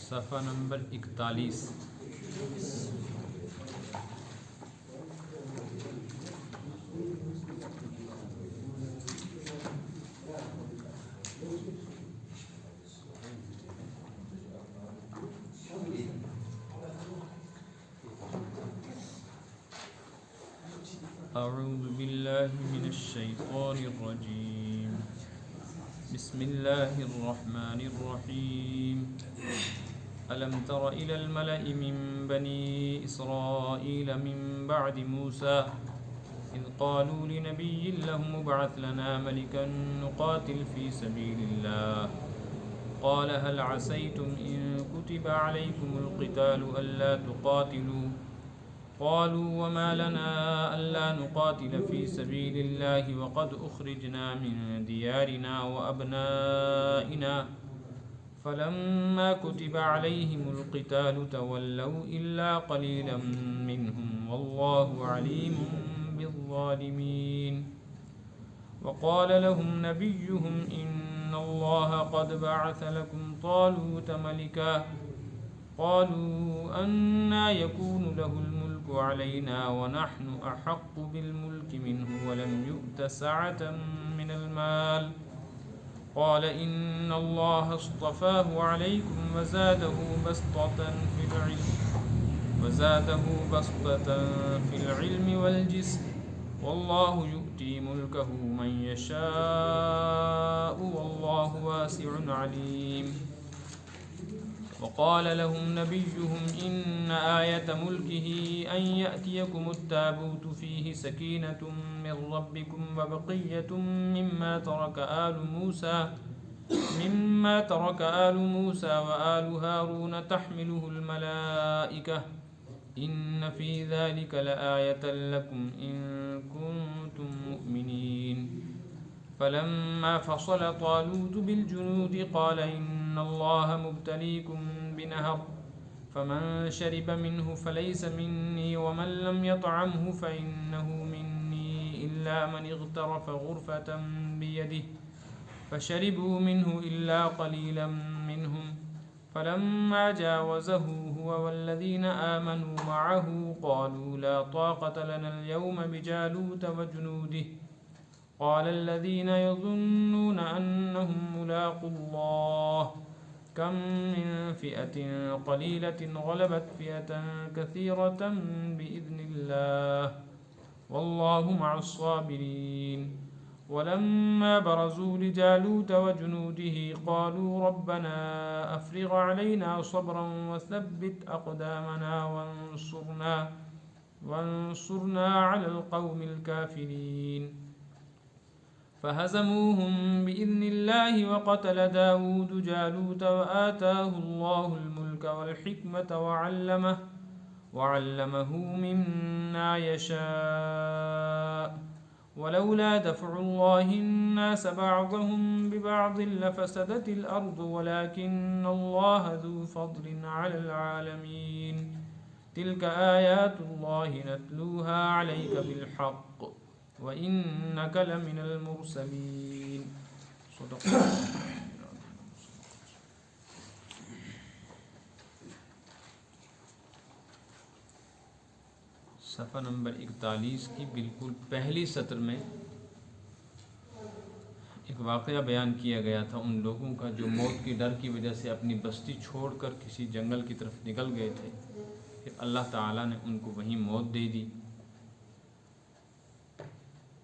صفحہ نمبر 41. اعوذ باللہ من الشیطان الرجیم. بسم اللہ الرحمن الرحیم. ألم تر إلى الملأ من بني إسرائيل من بعد موسى إذ قالوا لنبي لهم ابعث لنا ملكا نقاتل في سبيل الله قال هل عسيتم إن كتب عليكم القتال ألا تقاتلوا قالوا وما لنا ألا نقاتل في سبيل الله وقد أخرجنا من ديارنا وأبنائنا فلما كتب عليهم القتال تولوا إلا قليلا منهم والله عليم بالظالمين. وقال لهم نبيهم إن الله قد بعث لكم طالوت ملكا قالوا أنى يكون له الملك علينا ونحن أحق بالملك منه ولم يؤت سعة من المال قال إن الله اصطفاه عليكم وزاده بسطة في العلم والجسم والله يؤتي ملكه من يشاء والله واسع عليم. وقال لهم نبيهم إن آية ملكه أن يأتيكم التابوت فيه سكينة من ربكم وبقية مما ترك آل موسى وآل هارون تحمله الملائكة إن في ذلك لآية لكم إن كنتم مؤمنين. فلما فصل طالوت بالجنود قال إن الله مبتليكم بنهر فمن شرب منه فليس مني ومن لم يطعمه فإنه مني إلا من اغترف غرفة بيده فشربوا منه إلا قليلا منهم فلما جاوزه هو والذين آمنوا معه قالوا لا طاقة لنا اليوم بجالوت وجنوده قال الذين يظنون أنهم ملاقو الله كم من فئة قليلة غلبت فئة كثيرة بإذن الله والله مع الصابرين. ولما برزوا لجالوت وجنوده قالوا ربنا أفرغ علينا صبرا وثبت أقدامنا وانصرنا على القوم الكافرين. فهزموهم بإذن الله وقتل داود جالوت وآتاه الله الملك والحكمة وعلمه مما يشاء ولولا دفع الله الناس بعضهم ببعض لفسدت الأرض ولكن الله ذو فضل على العالمين. تلك آيات الله نتلوها عليك بالحق وإنك لمن المرسلين. صدق صفحہ نمبر 41 کی بالکل پہلی سطر میں ایک واقعہ بیان کیا گیا تھا ان لوگوں کا جو موت کے ڈر کی وجہ سے اپنی بستی چھوڑ کر کسی جنگل کی طرف نکل گئے تھے. پھر اللہ تعالیٰ نے ان کو وہیں موت دے دی.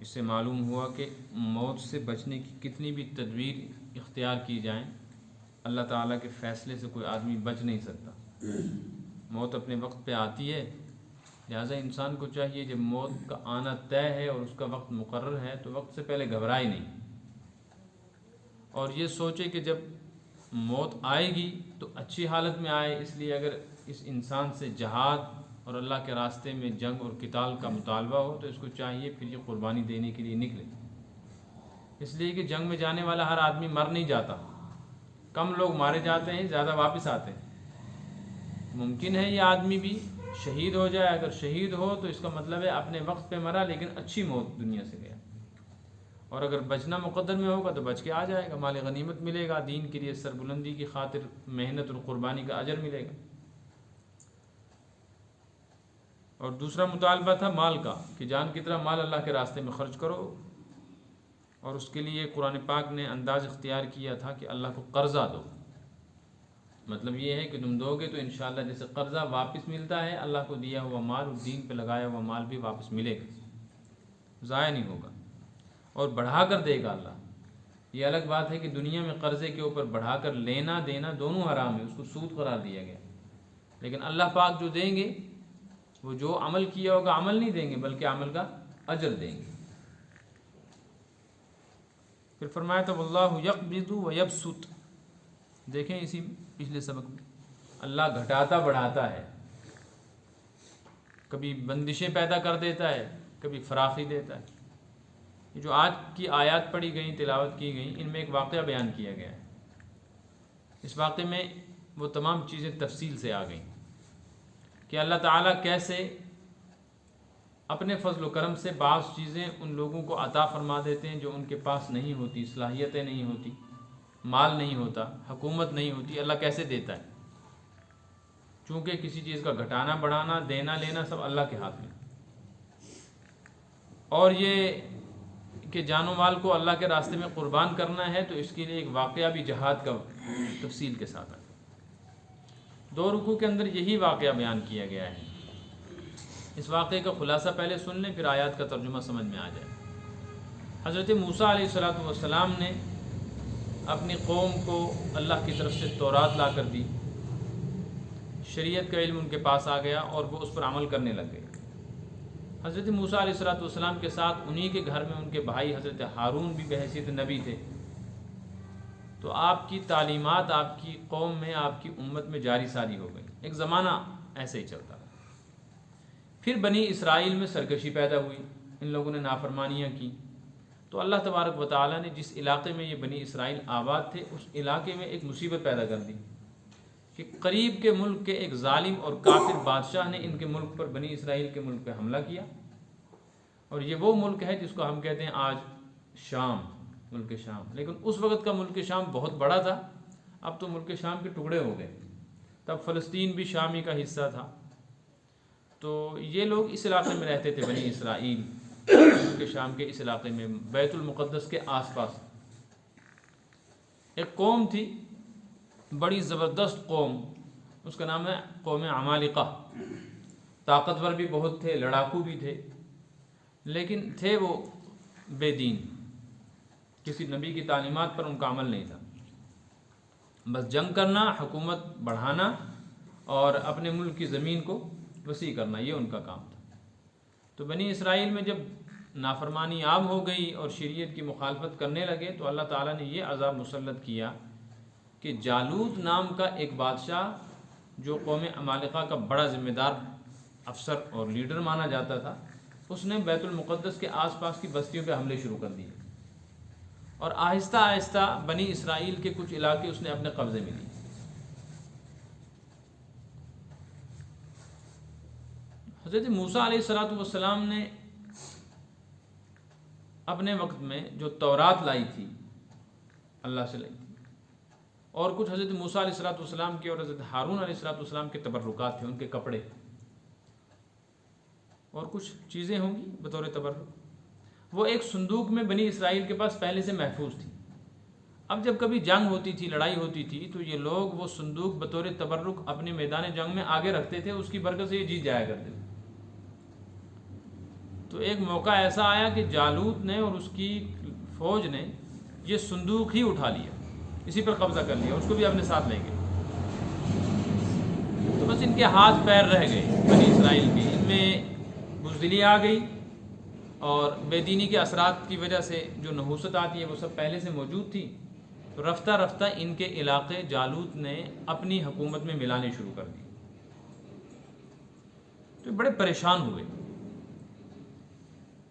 اس سے معلوم ہوا کہ موت سے بچنے کی کتنی بھی تدبیر اختیار کی جائیں اللہ تعالیٰ کے فیصلے سے کوئی آدمی بچ نہیں سکتا. موت اپنے وقت پہ آتی ہے، لہٰذا انسان کو چاہیے جب موت کا آنا طے ہے اور اس کا وقت مقرر ہے تو وقت سے پہلے گھبرائے نہیں، اور یہ سوچے کہ جب موت آئے گی تو اچھی حالت میں آئے. اس لیے اگر اس انسان سے جہاد اور اللہ کے راستے میں جنگ اور قتال کا مطالبہ ہو تو اس کو چاہیے پھر یہ قربانی دینے کے لیے نکلے. اس لیے کہ جنگ میں جانے والا ہر آدمی مر نہیں جاتا، کم لوگ مارے جاتے ہیں، زیادہ واپس آتے ہیں. ممکن ہے یہ آدمی بھی شہید ہو جائے، اگر شہید ہو تو اس کا مطلب ہے اپنے وقت پہ مرا لیکن اچھی موت دنیا سے گیا. اور اگر بچنا مقدر میں ہوگا تو بچ کے آ جائے گا، مال غنیمت ملے گا، دین کے لیے سربلندی کی خاطر محنت اور قربانی کا اجر ملے گا۔ اور دوسرا مطالبہ تھا مال کا، کہ جان کی طرح مال اللہ کے راستے میں خرچ کرو، اور اس کے لیے قرآن پاک نے انداز اختیار کیا تھا کہ اللہ کو قرضہ دو۔ مطلب یہ ہے کہ تم دو گے تو انشاءاللہ جیسے قرضہ واپس ملتا ہے، اللہ کو دیا ہوا مال اور دین پہ لگایا ہوا مال بھی واپس ملے گا، ضائع نہیں ہوگا، اور بڑھا کر دے گا اللہ۔ یہ الگ بات ہے کہ دنیا میں قرضے کے اوپر بڑھا کر لینا دینا دونوں حرام ہے، اس کو سود قرار دیا گیا، لیکن اللہ پاک جو دیں گے وہ جو عمل کیا ہوگا عمل نہیں دیں گے بلکہ عمل کا اجر دیں گے۔ پھر فرمایا تھا واللہ یقبض ویبسط، دیکھیں اسی پچھلے سبق میں اللہ گھٹاتا بڑھاتا ہے، کبھی بندشیں پیدا کر دیتا ہے، کبھی فراخی دیتا ہے۔ یہ جو آج کی آیات پڑھی گئیں، تلاوت کی گئیں، ان میں ایک واقعہ بیان کیا گیا ہے۔ اس واقعے میں وہ تمام چیزیں تفصیل سے آ گئیں کہ اللہ تعالیٰ کیسے اپنے فضل و کرم سے بعض چیزیں ان لوگوں کو عطا فرما دیتے ہیں جو ان کے پاس نہیں ہوتی، صلاحیتیں نہیں ہوتی، مال نہیں ہوتا، حکومت نہیں ہوتی، اللہ کیسے دیتا ہے؟ چونکہ کسی چیز کا گھٹانا بڑھانا دینا لینا سب اللہ کے ہاتھ میں، اور یہ کہ جان و مال کو اللہ کے راستے میں قربان کرنا ہے تو اس کے لیے ایک واقعہ بھی جہاد کا تفصیل کے ساتھ ہے۔ 2 رکوع کے اندر یہی واقعہ بیان کیا گیا ہے۔ اس واقعے کا خلاصہ پہلے سن لیں، پھر آیات کا ترجمہ سمجھ میں آ جائے۔ حضرت موسیٰ علیہ السلام نے اپنی قوم کو اللہ کی طرف سے تورات لا کر دی، شریعت کا علم ان کے پاس آ گیا اور وہ اس پر عمل کرنے لگ گئے۔ حضرت موسیٰ علیہ السلام کے ساتھ انہی کے گھر میں ان کے بھائی حضرت ہارون بھی بحیثیت نبی تھے، تو آپ کی تعلیمات آپ کی قوم میں آپ کی امت میں جاری ساری ہو گئی۔ ایک زمانہ ایسے ہی چلتا رہا۔ پھر بنی اسرائیل میں سرکشی پیدا ہوئی، ان لوگوں نے نافرمانیاں کی، تو اللہ تبارک و تعالیٰ نے جس علاقے میں یہ بنی اسرائیل آباد تھے اس علاقے میں ایک مصیبت پیدا کر دی کہ قریب کے ملک کے ایک ظالم اور کافر بادشاہ نے ان کے ملک پر، بنی اسرائیل کے ملک پہ حملہ کیا، اور یہ وہ ملک ہے جس کو ہم کہتے ہیں آج شام، ملک شام۔ لیکن اس وقت کا ملک شام بہت بڑا تھا، اب تو ملک شام کے ٹکڑے ہو گئے، تب فلسطین بھی شامی کا حصہ تھا۔ تو یہ لوگ اس علاقے میں رہتے تھے، بنی اسرائیل ملک شام کے اس علاقے میں، بیت المقدس کے آس پاس۔ ایک قوم تھی، بڑی زبردست قوم، اس کا نام ہے قوم عمالقہ۔ طاقتور بھی بہت تھے، لڑاکو بھی تھے، لیکن تھے وہ بے دین، کسی نبی کی تعلیمات پر ان کا عمل نہیں تھا، بس جنگ کرنا، حکومت بڑھانا اور اپنے ملک کی زمین کو وسیع کرنا، یہ ان کا کام تھا۔ تو بنی اسرائیل میں جب نافرمانی عام ہو گئی اور شریعت کی مخالفت کرنے لگے تو اللہ تعالیٰ نے یہ عذاب مسلط کیا کہ جالوت نام کا ایک بادشاہ جو قوم عمالقہ کا بڑا ذمہ دار افسر اور لیڈر مانا جاتا تھا، اس نے بیت المقدس کے آس پاس کی بستیوں پہ حملے شروع کر دیے، اور آہستہ آہستہ بنی اسرائیل کے کچھ علاقے اس نے اپنے قبضے میں لیے۔ حضرت موسیٰ علیہ السلام نے اپنے وقت میں جو تورات لائی تھی، اللہ سے لائی تھی، اور کچھ حضرت موسیٰ علیہ السلام کے اور حضرت ہارون علیہ السلام کے تبرکات تھے، ان کے کپڑے اور کچھ چیزیں ہوں گی بطور تبرک، وہ ایک صندوق میں بنی اسرائیل کے پاس پہلے سے محفوظ تھی۔ اب جب کبھی جنگ ہوتی تھی، لڑائی ہوتی تھی، تو یہ لوگ وہ صندوق بطور تبرک اپنے میدان جنگ میں آگے رکھتے تھے، اس کی برکت سے یہ جیت جایا کرتے تھے۔ تو ایک موقع ایسا آیا کہ جالوت نے اور اس کی فوج نے یہ صندوق ہی اٹھا لیا، اسی پر قبضہ کر لیا، اس کو بھی اپنے ساتھ لے گئے۔ تو بس ان کے ہاتھ پیر رہ گئے بنی اسرائیل کے، ان میں بزدلی آ گئی، اور بے دینی کے اثرات کی وجہ سے جو نحوست آتی ہے وہ سب پہلے سے موجود تھی۔ تو رفتہ رفتہ ان کے علاقے جالوت نے اپنی حکومت میں ملانے شروع کر دی، تو بڑے پریشان ہوئے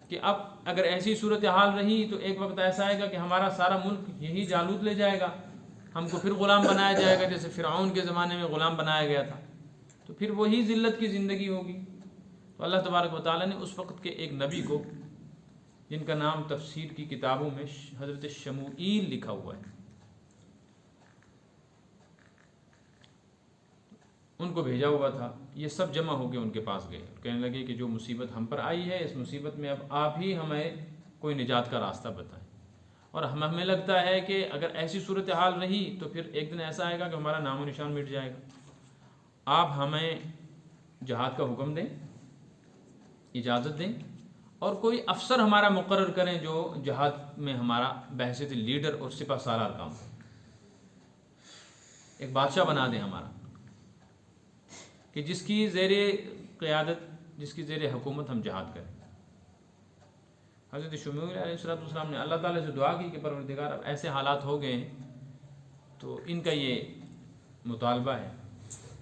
کہ اب اگر ایسی صورتحال رہی تو ایک وقت ایسا آئے گا کہ ہمارا سارا ملک یہی جالوت لے جائے گا، ہم کو پھر غلام بنایا جائے گا، جیسے فرعون کے زمانے میں غلام بنایا گیا تھا، تو پھر وہی ذلت کی زندگی ہوگی۔ تو اللہ تبارک و تعالیٰ نے اس وقت کے ایک نبی کو جن کا نام تفسیر کی کتابوں میں حضرت شموئیل لکھا ہوا ہے، ان کو بھیجا ہوا تھا. یہ سب جمع ہو کے ان کے پاس گئے، کہنے لگے کہ جو مصیبت ہم پر آئی ہے، اس مصیبت میں اب آپ ہی ہمیں کوئی نجات کا راستہ بتائیں. اور ہمیں لگتا ہے کہ اگر ایسی صورتحال رہی تو پھر ایک دن ایسا آئے گا کہ ہمارا نام و نشان مٹ جائے گا. آپ ہمیں جہاد کا حکم دیں، اجازت دیں، اور کوئی افسر ہمارا مقرر کریں جو جہاد میں ہمارا بحیثیت لیڈر اور سپہ سالار کام ہو. ایک بادشاہ بنا دیں ہمارا، کہ جس کی زیر قیادت، جس کی زیر حکومت ہم جہاد کریں. حضرت شموئیل علیہ السلام نے اللہ تعالیٰ سے دعا کی کہ پروردگار اب ایسے حالات ہو گئے ہیں تو ان کا یہ مطالبہ ہے،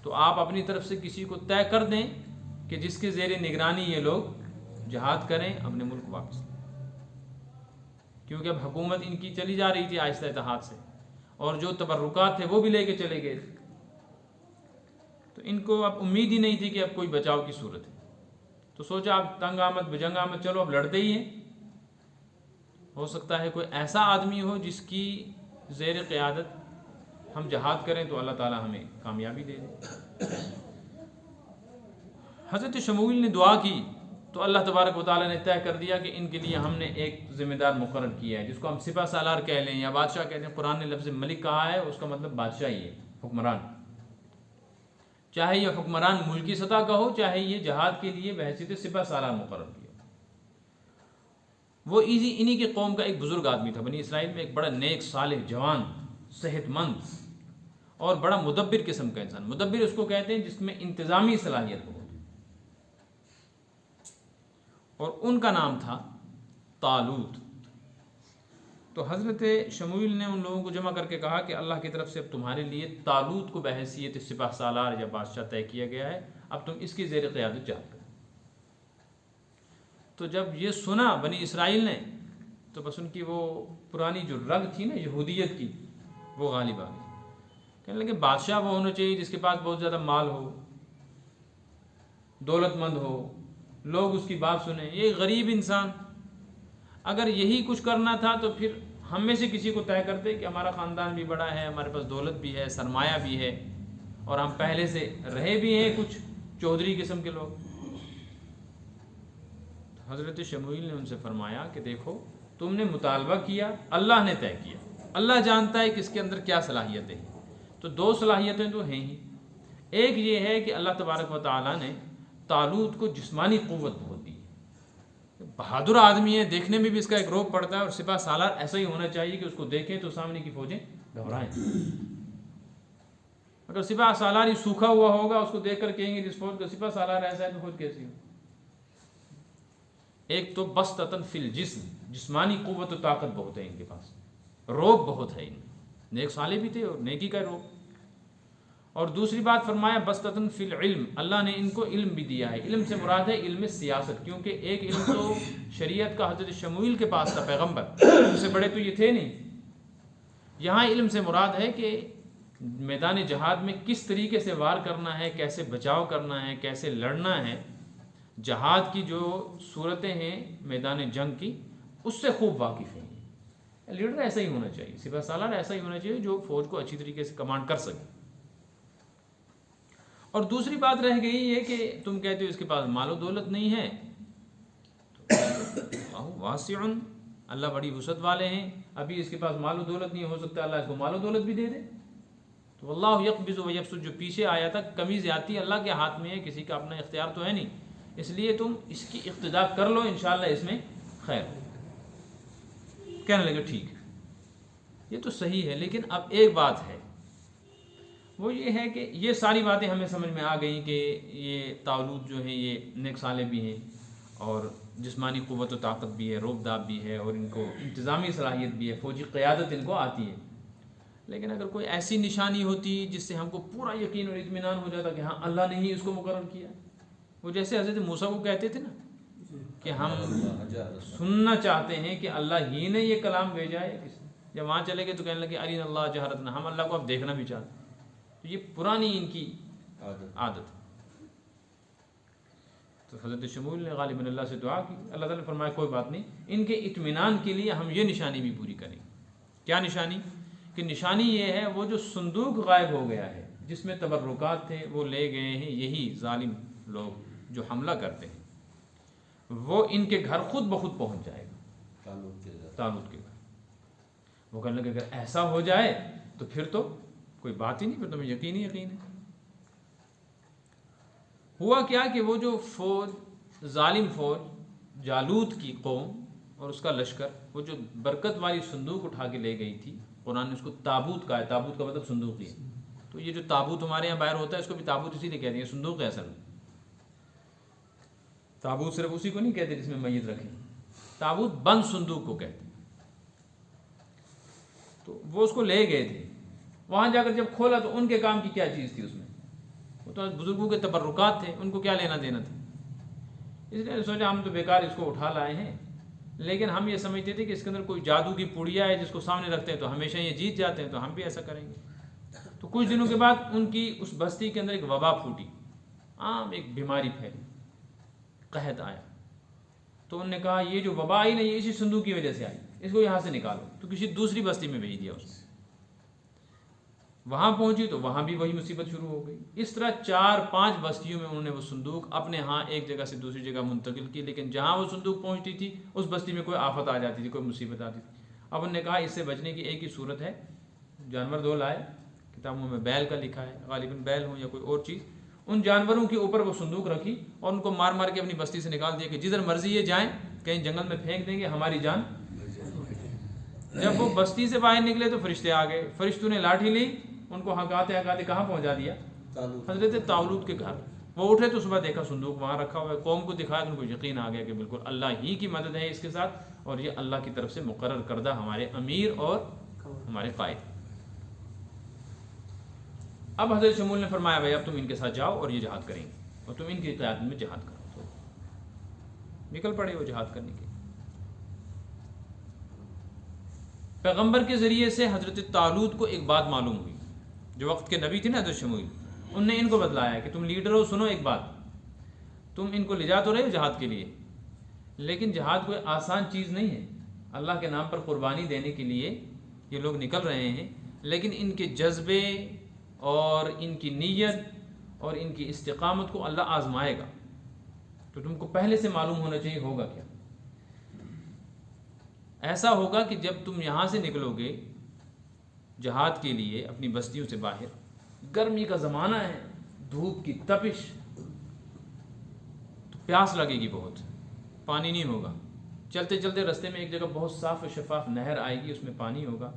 تو آپ اپنی طرف سے کسی کو طے کر دیں کہ جس کے زیر نگرانی یہ لوگ جہاد کریں، اپنے ملک واپس لیں. کیونکہ اب حکومت ان کی چلی جا رہی تھی آہستہ اتحاد سے، اور جو تبرکات تھے وہ بھی لے کے چلے گئے تھے، تو ان کو اب امید ہی نہیں تھی کہ اب کوئی بچاؤ کی صورت ہے. تو سوچا اب تنگ آمد بجنگ آمد، چلو اب لڑتے ہی ہیں. ہو سکتا ہے کوئی ایسا آدمی ہو جس کی زیر قیادت ہم جہاد کریں تو اللہ تعالیٰ ہمیں کامیابی دے دے. حضرت شموئیل نے دعا کی تو اللہ تبارک و تعالیٰ نے طے کر دیا کہ ان کے لیے ہم نے ایک ذمہ دار مقرر کیا ہے، جس کو ہم سپہ سالار کہہ لیں یا بادشاہ کہہ لیں. قرآن نے لفظ ملک کہا ہے، اس کا مطلب بادشاہ ہی ہے، حکمران. چاہے یہ حکمران ملکی سطح کا ہو، چاہے یہ جہاد کے لیے بحیثیت سپہ سالار مقرر کیا. وہ انہی کی قوم کا ایک بزرگ آدمی تھا. بنی اسرائیل میں ایک بڑا نیک، صالح، جوان، صحت مند اور بڑا مدبر قسم کا انسان. مدبر اس کو کہتے ہیں جس میں انتظامی صلاحیت ہو، اور ان کا نام تھا طالوت. تو حضرت شموئیل نے ان لوگوں کو جمع کر کے کہا کہ اللہ کی طرف سے اب تمہارے لیے طالوت کو بحیثیت سپہ سالار یا بادشاہ طے کیا گیا ہے، اب تم اس کی زیر قیادت جہاد کرو. تو جب یہ سنا بنی اسرائیل نے تو بس ان کی وہ پرانی جو رگ تھی نا یہودیت کی، وہ غالب آ گئی. کہنے لگے بادشاہ وہ ہونا چاہیے جس کے پاس بہت زیادہ مال ہو، دولت مند ہو، لوگ اس کی بات سنیں. یہ غریب انسان، اگر یہی کچھ کرنا تھا تو پھر ہم میں سے کسی کو طے کرتے کہ ہمارا خاندان بھی بڑا ہے، ہمارے پاس دولت بھی ہے، سرمایہ بھی ہے، اور ہم پہلے سے رہے بھی ہیں کچھ چودھری قسم کے لوگ. حضرت شموئیل نے ان سے فرمایا کہ دیکھو تم نے مطالبہ کیا، اللہ نے طے کیا، اللہ جانتا ہے کہ اس کے اندر کیا صلاحیتیں ہیں. تو دو صلاحیتیں تو ہیں ہی. ایک یہ ہے کہ اللہ تبارک و تعالیٰ نے طالوت کو جسمانی قوت بہت دی. بہادر آدمی ہے، دیکھنے میں بھی اس کا ایک روب پڑتا ہے، اور سپہ سالار ایسا ہی ہونا چاہیے کہ اس کو دیکھیں تو سامنے کی فوجیں گھبرائیں. اگر سپہ سالار ہی سوکھا ہوا ہوگا، اس کو دیکھ کر کہیں گے جس فوج کا سپہ سالار ایسا ہے تو فوج کیسی ہو. ایک تو بسطتاً فی الجسم، جسمانی قوت و طاقت بہت ہے ان کے پاس، روب بہت ہے ان میں، نیک صالح بھی تھے اور نیکی کا روب. اور دوسری بات فرمایا بسطتاً فی العلم، اللہ نے ان کو علم بھی دیا ہے. علم سے مراد ہے علم سیاست، کیونکہ ایک علم تو شریعت کا حضرت شموئیل کے پاس تھا، پیغمبر، ان سے بڑے تو یہ تھے نہیں. یہاں علم سے مراد ہے کہ میدان جہاد میں کس طریقے سے وار کرنا ہے، کیسے بچاؤ کرنا ہے، کیسے لڑنا ہے. جہاد کی جو صورتیں ہیں میدان جنگ کی، اس سے خوب واقف ہیں. لیڈر ایسا ہی ہونا چاہیے، سپہ سالار ایسا ہی ہونا چاہیے جو فوج کو اچھی طریقے سے کمانڈ کر سکے. اور دوسری بات رہ گئی یہ کہ تم کہتے ہو اس کے پاس مال و دولت نہیں ہے، تو واسع، اللہ بڑی وسعت والے ہیں. ابھی اس کے پاس مال و دولت نہیں، ہو سکتا اللہ اس کو مال و دولت بھی دے دے. تو واللہ یقبض و یبسط، جو پیچھے آیا تھا، کمی زیادتی اللہ کے ہاتھ میں ہے، کسی کا اپنا اختیار تو ہے نہیں. اس لیے تم اس کی اقتدا کر لو، انشاءاللہ اس میں خیر ہو. کہنے لگے ٹھیک ہے، یہ تو صحیح ہے، لیکن اب ایک بات ہے، وہ یہ ہے کہ یہ ساری باتیں ہمیں سمجھ میں آ گئیں کہ یہ طالوت جو ہیں یہ نیک صالح بھی ہیں، اور جسمانی قوت و طاقت بھی ہے، روب داب بھی ہے، اور ان کو انتظامی صلاحیت بھی ہے، فوجی قیادت ان کو آتی ہے. لیکن اگر کوئی ایسی نشانی ہوتی جس سے ہم کو پورا یقین اور اطمینان ہو جاتا کہ ہاں اللہ نے ہی اس کو مقرر کیا، وہ جیسے حضرت موسیٰ کو کہتے تھے نا کہ ہم سننا چاہتے ہیں کہ اللہ ہی نے یہ کلام بھیجا ہے. جب وہاں چلے گئے تو کہنے لگے ارین اللہ جہرتنا، ہم اللہ کو اب دیکھنا بھی چاہتے ہیں. تو یہ پرانی ان کی عادت. تو حضرت شمویل نے غالباً اللہ سے دعا کی، اللہ تعالیٰ نے فرمایا کوئی بات نہیں، ان کے اطمینان کے لیے ہم یہ نشانی بھی پوری کریں گے۔ کیا نشانی؟ کہ نشانی یہ ہے وہ جو صندوق غائب ہو گیا ہے جس میں تبرکات تھے وہ لے گئے ہیں یہی ظالم لوگ جو حملہ کرتے ہیں، وہ ان کے گھر خود بخود پہنچ جائے گا، طالوت کے گھر۔ وہ کہنے لگے اگر ایسا ہو جائے تو پھر تو کوئی بات ہی نہیں، پھر تو ہمیں یقین ہے۔ ہوا کیا کہ وہ جو فوج، ظالم فوج، جالوت کی قوم اور اس کا لشکر، وہ جو برکت والی صندوق اٹھا کے لے گئی تھی، قرآن نے اس کو تابوت کہا ہے، تابوت کا مطلب صندوق ہی ہے۔ تو یہ جو تابوت ہمارے یہاں باہر ہوتا ہے اس کو بھی تابوت اسی لیے کہتے ہیں، صندوق ہے اصل میں۔ تابوت صرف اسی کو نہیں کہتے جس میں میت رکھیں، تابوت بند صندوق کو کہتے ہیں۔ تو وہ اس کو لے گئے تھے، وہاں جا کر جب کھولا تو ان کے کام کی کیا چیز تھی اس میں؟ وہ تو بزرگوں کے تبرکات تھے، ان کو کیا لینا دینا تھا؟ اس لیے سوچا ہم تو بیکار اس کو اٹھا لائے ہیں، لیکن ہم یہ سمجھتے تھے کہ اس کے اندر کوئی جادو کی پڑیا ہے جس کو سامنے رکھتے ہیں تو ہمیشہ یہ جیت جاتے ہیں، تو ہم بھی ایسا کریں گے۔ تو کچھ دنوں کے بعد ان کی اس بستی کے اندر ایک وبا پھوٹی، عام ایک بیماری پھیلی، قحط آیا۔ تو انہوں نے کہا یہ جو وبا آئی نا یہ اسی صندوق کی وجہ سے آئی، اس کو یہاں سے نکالو۔ تو کسی دوسری بستی میں بھیج دیا اس نے، وہاں پہنچی تو وہاں بھی وہی مصیبت شروع ہو گئی۔ اس طرح 4-5 بستیوں میں انہوں نے وہ صندوق اپنے ہاں ایک جگہ سے دوسری جگہ منتقل کی، لیکن جہاں وہ صندوق پہنچتی تھی اس بستی میں کوئی آفت آ جاتی تھی، کوئی مصیبت آتی تھی۔ اب انہوں نے کہا اس سے بچنے کی ایک ہی صورت ہے، جانور 2 لائے، کتابوں میں بیل کا لکھا ہے، غالباً بیل ہو یا کوئی اور چیز، ان جانوروں کے اوپر وہ صندوق رکھی اور ان کو مار مار کے اپنی بستی سے نکال دیا کہ جدھر مرضی یہ جائیں، کہیں جنگل میں پھینک دیں گے، ہماری جان۔ جب وہ بستی سے باہر نکلے تو فرشتے آ گئے، فرشتوں نے لاٹھی لی، ان کو ہکاتے ہکاتے کہاں پہنچا دیا؟ حضرت طالوت کے گھر۔ وہ اٹھے تو صبح دیکھا صندوق وہاں رکھا ہوا ہے، قوم کو دکھایا تو ان کو یقین آ گیا کہ بالکل اللہ ہی کی مدد ہے اس کے ساتھ، اور یہ اللہ کی طرف سے مقرر کردہ ہمارے امیر اور ہمارے قائد۔ اب حضرت شمول نے فرمایا بھائی اب تم ان کے ساتھ جاؤ اور یہ جہاد کریں گے، اور تم ان کی قیادت میں جہاد کرو۔ تو نکل پڑے وہ جہاد کرنے کے۔ پیغمبر کے ذریعے سے حضرت طالوت کو ایک بات معلوم ہوئی، جو وقت کے نبی تھے نا حضرت شمویل، ان نے ان کو بتلایا کہ تم لیڈر ہو، سنو ایک بات، تم ان کو لے جا تو رہے ہو جہاد کے لیے، لیکن جہاد کوئی آسان چیز نہیں ہے۔ اللہ کے نام پر قربانی دینے کے لیے یہ لوگ نکل رہے ہیں، لیکن ان کے جذبے اور ان کی نیت اور ان کی استقامت کو اللہ آزمائے گا، تو تم کو پہلے سے معلوم ہونا چاہیے ہوگا کیا۔ ایسا ہوگا کہ جب تم یہاں سے نکلو گے جہاد کے لیے اپنی بستیوں سے باہر، گرمی کا زمانہ ہے، دھوپ کی تپش، تو پیاس لگے گی، بہت پانی نہیں ہوگا۔ چلتے چلتے رستے میں ایک جگہ بہت صاف و شفاف نہر آئے گی، اس میں پانی ہوگا۔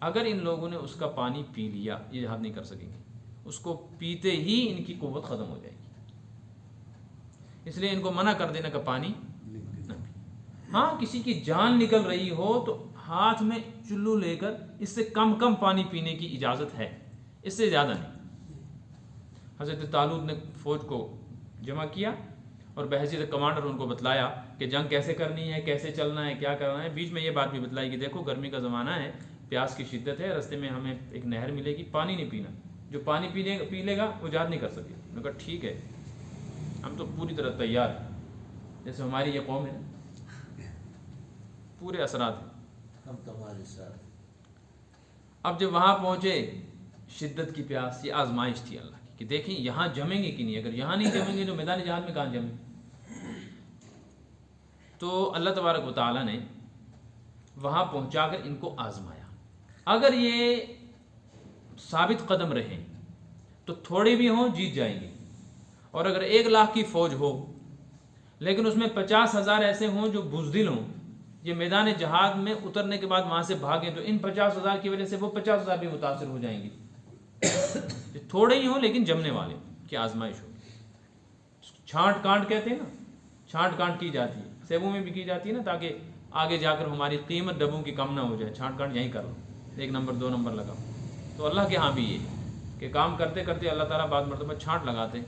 اگر ان لوگوں نے اس کا پانی پی لیا، یہ جہاد نہیں کر سکیں گے، اس کو پیتے ہی ان کی قوت ختم ہو جائے گی، اس لیے ان کو منع کر دینا کہ پانی نہ پی۔ ہاں کسی کی جان نکل رہی ہو تو ہاتھ میں چلو لے کر اس سے کم کم پانی پینے کی اجازت ہے، اس سے زیادہ نہیں۔ حضرت طالوت نے فوج کو جمع کیا اور بحیثیت کمانڈر ان کو بتلایا کہ جنگ کیسے کرنی ہے، کیسے چلنا ہے، کیا کرنا ہے۔ بیچ میں یہ بات بھی بتلائی کہ دیکھو گرمی کا زمانہ ہے، پیاس کی شدت ہے، رستے میں ہمیں ایک نہر ملے گی، پانی نہیں پینا، جو پانی پی لے گا وہ جہاد نہیں کر سکے۔ میں نے کہا ٹھیک ہے، ہم تو پوری طرح تیار ہیں، جیسے ہماری یہ قوم ہے پورے اثرات ہیں، ہم تمہارے ساتھ۔ اب جب وہاں پہنچے، شدت کی پیاس، یہ آزمائش تھی اللہ کی کہ دیکھیں یہاں جمیں گے کہ نہیں، اگر یہاں نہیں جمیں گے تو میدان جہاد میں کہاں جمیں۔ تو اللہ تبارک و تعالیٰ نے وہاں پہنچا کر ان کو آزمایا۔ اگر یہ ثابت قدم رہیں تو تھوڑے بھی ہوں جیت جائیں گے، اور اگر 1,00,000 کی فوج ہو لیکن اس میں 50,000 ایسے ہوں جو بزدل ہوں، یہ میدان جہاد میں اترنے کے بعد وہاں سے بھاگیں، تو ان 50,000 کی وجہ سے وہ 50,000 بھی متاثر ہو جائیں گے۔ تھوڑے ہی ہوں لیکن جمنے والے کی آزمائش ہو۔ چھانٹ کانٹ کہتے ہیں نا، چھانٹ کانٹ کی جاتی ہے، سیبوں میں بھی کی جاتی ہے نا، تاکہ آگے جا کر ہماری قیمت ڈبوں کی کم نہ ہو جائے، چھانٹ کانٹ یہیں کر لو، 1 نمبر 2 نمبر لگاؤ۔ تو اللہ کے ہاں بھی یہ کہ کام کرتے کرتے اللہ تعالیٰ بعض مرتبہ چھانٹ لگاتے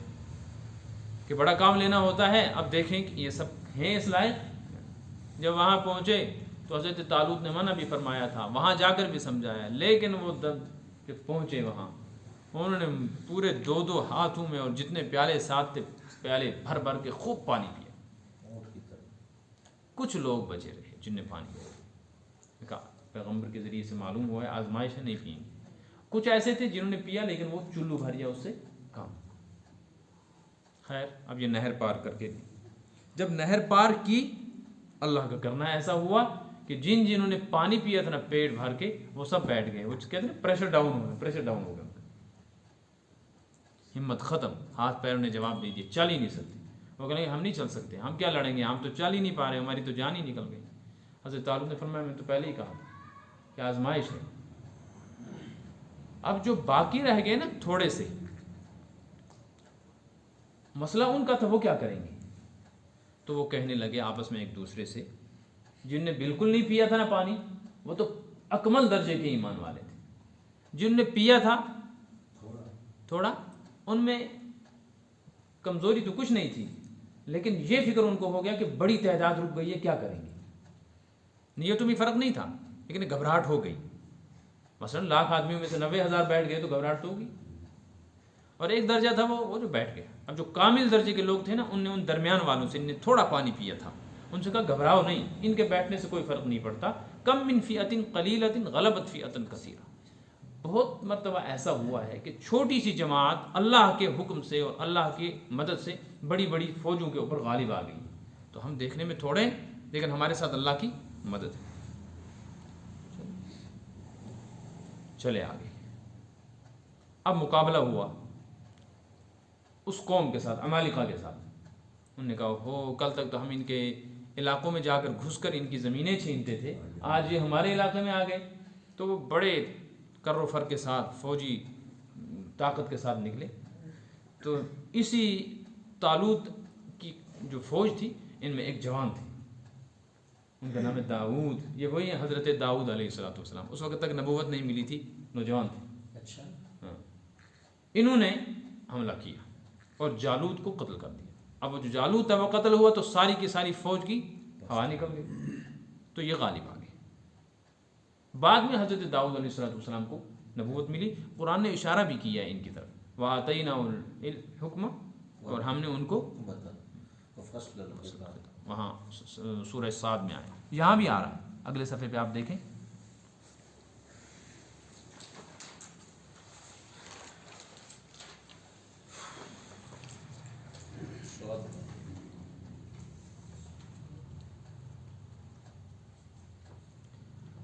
کہ بڑا کام لینا ہوتا ہے، اب دیکھیں کہ یہ سب ہیں اس لائق۔ جب وہاں پہنچے تو حضرت طالوت نے منع بھی فرمایا تھا، وہاں جا کر بھی سمجھایا، لیکن وہ جب پہنچے وہاں انہوں نے پورے 2 ہاتھوں میں اور جتنے پیالے ساتھ تھے پیالے بھر بھر کے خوب پانی پیا. کچھ لوگ بچے رہے جن نے پانی پیا. کہا پیغمبر کے ذریعے سے معلوم ہوا ہے آزمائش ہے نہیں پئیں گے. کچھ ایسے تھے جنہوں نے پیا لیکن وہ چلو بھر گیا اس سے کم. خیر اب یہ نہر پار کر کے جب نہر پار کی اللہ کا کرنا ایسا ہوا کہ جنہوں نے پانی پیا تھا نا پیٹ بھر کے وہ سب بیٹھ گئے. وہ کہتے ہیں پریشر ڈاؤن ہو گیا, پریشر ڈاؤن ہو گیا, ہمت ختم, ہاتھ پیروں نے جواب دے دیا, چل ہی نہیں سکتے. وہ کہیں ہم نہیں چل سکتے, ہم کیا لڑیں گے, ہم تو چل ہی نہیں پا رہے, ہماری تو جان ہی نکل گئی. حضرت طالب نے فرمایا میں تو پہلے ہی کہا تھا کہ آزمائش ہے. اب جو باقی رہ گئے نا تھوڑے سے, مسئلہ ان کا تھا وہ کیا کریں گے. تو وہ کہنے لگے آپس میں ایک دوسرے سے, جن نے بالکل نہیں پیا تھا نا پانی وہ تو اکمل درجے کے ایمان والے تھے, جن نے پیا تھا تھوڑا ان میں کمزوری تو کچھ نہیں تھی, لیکن یہ فکر ان کو ہو گیا کہ بڑی تعداد رک گئی ہے, کیا کریں گے. نیتوں میں فرق نہیں تھا لیکن گھبراہٹ ہو گئی. مثلا 1,00,000 آدمیوں میں سے 90,000 بیٹھ گئے تو گھبراہٹ تو ہوگی. اور ایک درجہ تھا وہ جو بیٹھ گیا. اب جو کامل درجے کے لوگ تھے نا ان نے ان درمیان والوں سے, ان نے تھوڑا پانی پیا تھا, ان سے کہا گھبراؤ نہیں, ان کے بیٹھنے سے کوئی فرق نہیں پڑتا. کم من فئۃ قلیلۃ غلبت فئۃ کثیرہ. بہت مرتبہ ایسا ہوا ہے کہ چھوٹی سی جماعت اللہ کے حکم سے اور اللہ کی مدد سے بڑی بڑی فوجوں کے اوپر غالب آ گئی. تو ہم دیکھنے میں تھوڑے ہیں لیکن ہمارے ساتھ اللہ کی مدد ہے. چلے آگے. اب مقابلہ ہوا اس قوم کے ساتھ, عمالقہ کے ساتھ. انہوں نے کہا ہو کل تک تو ہم ان کے علاقوں میں جا کر گھس کر ان کی زمینیں چھینتے تھے, آج یہ ہمارے علاقے میں آ گئے. تو وہ بڑے کر و فر کے ساتھ فوجی طاقت کے ساتھ نکلے. تو اسی طالوت کی جو فوج تھی ان میں ایک جوان تھے, ان کا نام ہے داؤد. یہ وہی ہیں حضرت داؤد علیہ السلام. اس وقت تک نبوت نہیں ملی تھی, نوجوان تھے. اچھا ہاں, انہوں نے حملہ کیا اور جالوت کو قتل کر دیا. اب وہ جو جالوت تھا وہ قتل ہوا تو ساری کی ساری فوج کی ہوا نکل گئی, تو یہ غالب آ گئے. بعد میں حضرت داؤد علیہ السلام کو نبوت ملی. قرآن نے اشارہ بھی کیا ہے ان کی طرف, وَآتَيْنَاهُ الْحُكْمَ, اور ہم نے ان کو وہاں سورہ صاد میں آیا, یہاں بھی آ رہا ہے. اگلے صفحے پہ آپ دیکھیں.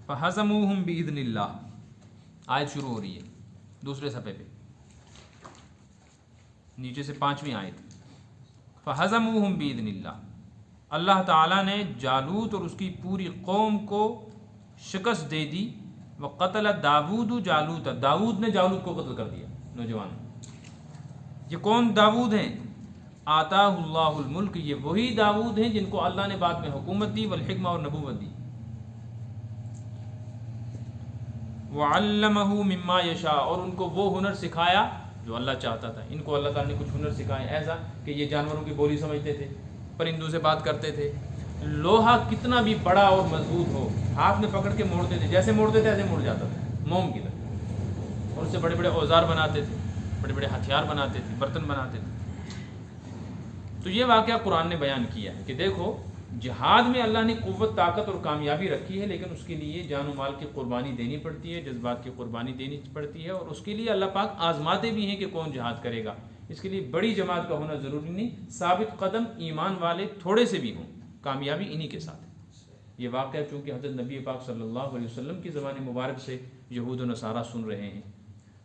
فَحَزَمُوهُمْ بِإِذْنِ اللَّهِ, آیت شروع ہو رہی ہے دوسرے صفحے پہ, نیچے سے 5ویں آیت. فَحَزَمُوهُمْ بِإِذْنِ اللَّهِ, اللہ تعالیٰ نے جالوت اور اس کی پوری قوم کو شکست دے دی. وَقَتَلَ داود جالوت, داود نے جالوت کو قتل کر دیا. نوجوان, یہ کون داود ہیں؟ آتاہ اللہ الملک, یہ وہی داود ہیں جن کو اللہ نے بعد میں حکومت دی, والحکمہ اور نبوت دی. وَعَلَّمَهُ مِمَّا يَشَاءُ, اور ان کو وہ ہنر سکھایا جو اللہ چاہتا تھا. ان کو اللہ تعالیٰ نے کچھ ہنر سکھائے, ایسا کہ یہ جانوروں کی بولی سمجھتے تھے, پرندوں سے بات کرتے تھے, لوہا کتنا بھی بڑا اور مضبوط ہو ہاتھ میں پکڑ کے موڑتے تھے, جیسے موڑتے تھے ایسے موڑ جاتا تھا, موم کی طرح. اور اس سے بڑے بڑے اوزار بناتے تھے, بڑے بڑے ہتھیار بناتے تھے, برتن بناتے تھے. تو یہ واقعہ قرآن نے بیان کیا ہے کہ دیکھو جہاد میں اللہ نے قوت, طاقت اور کامیابی رکھی ہے, لیکن اس کے لیے جان و مال کی قربانی دینی پڑتی ہے, جذبات کی قربانی دینی پڑتی ہے, اور اس کے لیے اللہ پاک آزماتے بھی ہیں کہ کون جہاد کرے گا. اس کے لیے بڑی جماعت کا ہونا ضروری نہیں, ثابت قدم ایمان والے تھوڑے سے بھی ہوں, کامیابی انہی کے ساتھ ہے. یہ واقعہ چونکہ حضرت نبی پاک صلی اللہ علیہ وسلم کی زبان مبارک سے یہود و نصارہ سن رہے ہیں,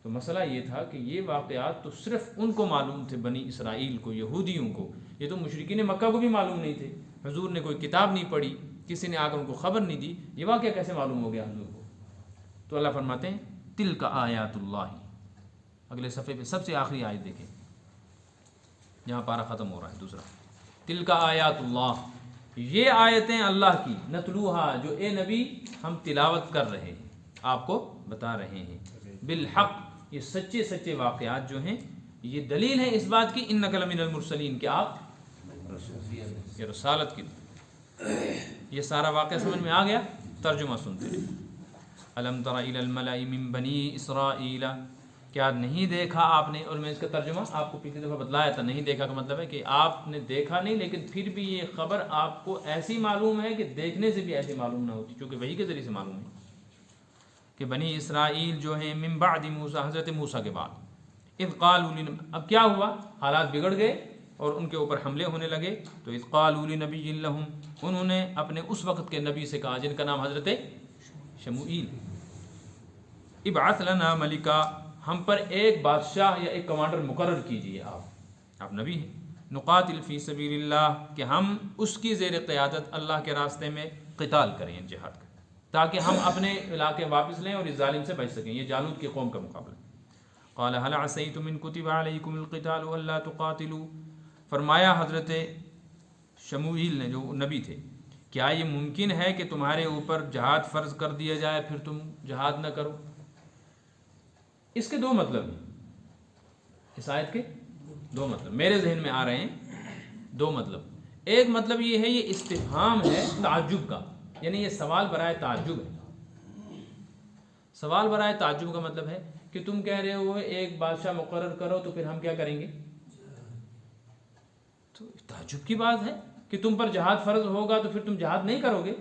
تو مسئلہ یہ تھا کہ یہ واقعات تو صرف ان کو معلوم تھے, بنی اسرائیل کو, یہودیوں کو. یہ تو مشرکین مکہ کو بھی معلوم نہیں تھے. حضور نے کوئی کتاب نہیں پڑھی, کسی نے آ کر ان کو خبر نہیں دی, یہ واقعہ کیسے معلوم ہو گیا حضور کو؟ تو اللہ فرماتے ہیں تلک آیات اللہ. اگلے صفحے پہ سب سے آخری آیت دیکھیں, جہاں پارہ ختم ہو رہا ہے دوسرا. تلک آیات اللہ, یہ آیتیں اللہ کی, نتلوہا, جو اے نبی ہم تلاوت کر رہے ہیں, آپ کو بتا رہے ہیں, بالحق, یہ سچے سچے واقعات جو ہیں, یہ دلیل ہے اس بات کی, انک لمن المرسلین, کہ آپ یہ رسالت کی. یہ سارا واقعہ سمجھ میں آ گیا, ترجمہ سنتے ہیں. الم تر الی الملأ من بنی اسرائیل, کیا نہیں دیکھا آپ نے؟ اور میں اس کا ترجمہ آپ کو پچھلی دفعہ بتلایا تھا. نہیں دیکھا کا مطلب ہے کہ آپ نے دیکھا نہیں، لیکن پھر بھی یہ خبر آپ کو ایسی معلوم ہے کہ دیکھنے سے بھی ایسی معلوم نہ ہوتی، چونکہ وحی کے ذریعے سے معلوم ہے کہ بنی اسرائیل جو ہیں من بعد موسیٰ، حضرت موسیٰ کے بعد، اذ قالوا اب کیا ہوا، حالات بگڑ گئے اور ان کے اوپر حملے ہونے لگے. تو اذ قالوا لنبی لہم، انہوں نے اپنے اس وقت کے نبی سے کہا جن کا نام حضرت شموئیل، ابعث لنا ملکا، ہم پر ایک بادشاہ یا ایک کمانڈر مقرر کیجئے. آپ نبی ہیں. نقاتل فی سبیل اللہ، کہ ہم اس کی زیر قیادت اللہ کے راستے میں قتال کریں، جہاد کریں، تاکہ ہم اپنے علاقے واپس لیں اور اس ظالم سے بچ سکیں. یہ جالوت کی قوم کا مقابلہ. قال هل عسیتم ان کتب علیکم القتال الا تقاتلوا، فرمایا حضرت شموئیل نے جو نبی تھے، کیا یہ ممکن ہے کہ تمہارے اوپر جہاد فرض کر دیا جائے پھر تم جہاد نہ کرو؟ اس کے دو مطلب ہیں، اس آیت کے دو مطلب میرے ذہن میں آ رہے ہیں. دو مطلب. ایک مطلب یہ ہے، یہ استفہام ہے تعجب کا، یعنی یہ سوال برائے تعجب ہے. سوال برائے تعجب کا مطلب ہے کہ تم کہہ رہے ہو ایک بادشاہ مقرر کرو تو پھر ہم کیا کریں گے. تو تعجب کی بات ہے کہ تم پر جہاد فرض ہوگا تو پھر تم جہاد نہیں کرو گے.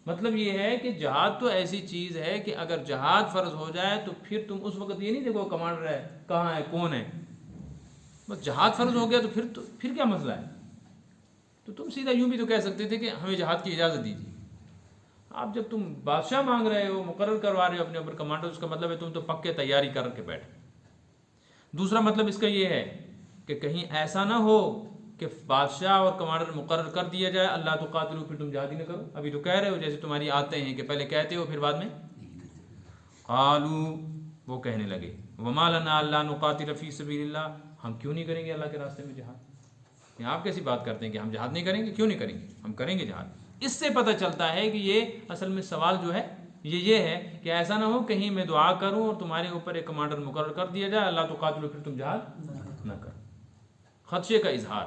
مطلب یہ ہے کہ جہاد تو ایسی چیز ہے کہ اگر جہاد فرض ہو جائے تو پھر تم اس وقت یہ نہیں دیکھو کمانڈر ہے کہاں ہے کون ہے، بس جہاد فرض ہو گیا تو پھر کیا مسئلہ ہے. تو تم سیدھا یوں بھی تو کہہ سکتے تھے کہ ہمیں جہاد کی اجازت دیجیے. آپ جب تم بادشاہ مانگ رہے ہو، مقرر کروا رہے ہو اپنے اوپر کمانڈر، اس کا مطلب ہے تم تو پکے تیاری کر کے بیٹھے. دوسرا مطلب اس کا یہ ہے کہ کہیں ایسا نہ ہو کہ بادشاہ اور کمانڈر مقرر کر دیا جائے، اللہ تو قاتلو، پھر تم جہاد ہی نہ کرو. ابھی تو کہہ رہے ہو جیسے تمہاری آتے ہیں کہ پہلے کہتے ہو پھر بعد میں. قالو، وہ کہنے لگے، وما لنا الا نقاتل فی سبیل اللہ، ہم کیوں نہیں کریں گے اللہ کے راستے میں جہاد؟ آپ کیسی بات کرتے ہیں کہ ہم جہاد نہیں کریں گے؟ کیوں نہیں کریں گے؟ ہم کریں گے جہاد. اس سے پتہ چلتا ہے کہ یہ اصل میں سوال جو ہے یہ ہے کہ ایسا نہ ہو کہیں میں دعا کروں اور تمہارے اوپر ایک کمانڈر مقرر کر دیا جائے، اللہ تو قاتلو، پھر تم جہاد نہ کرو. خدشے کا اظہار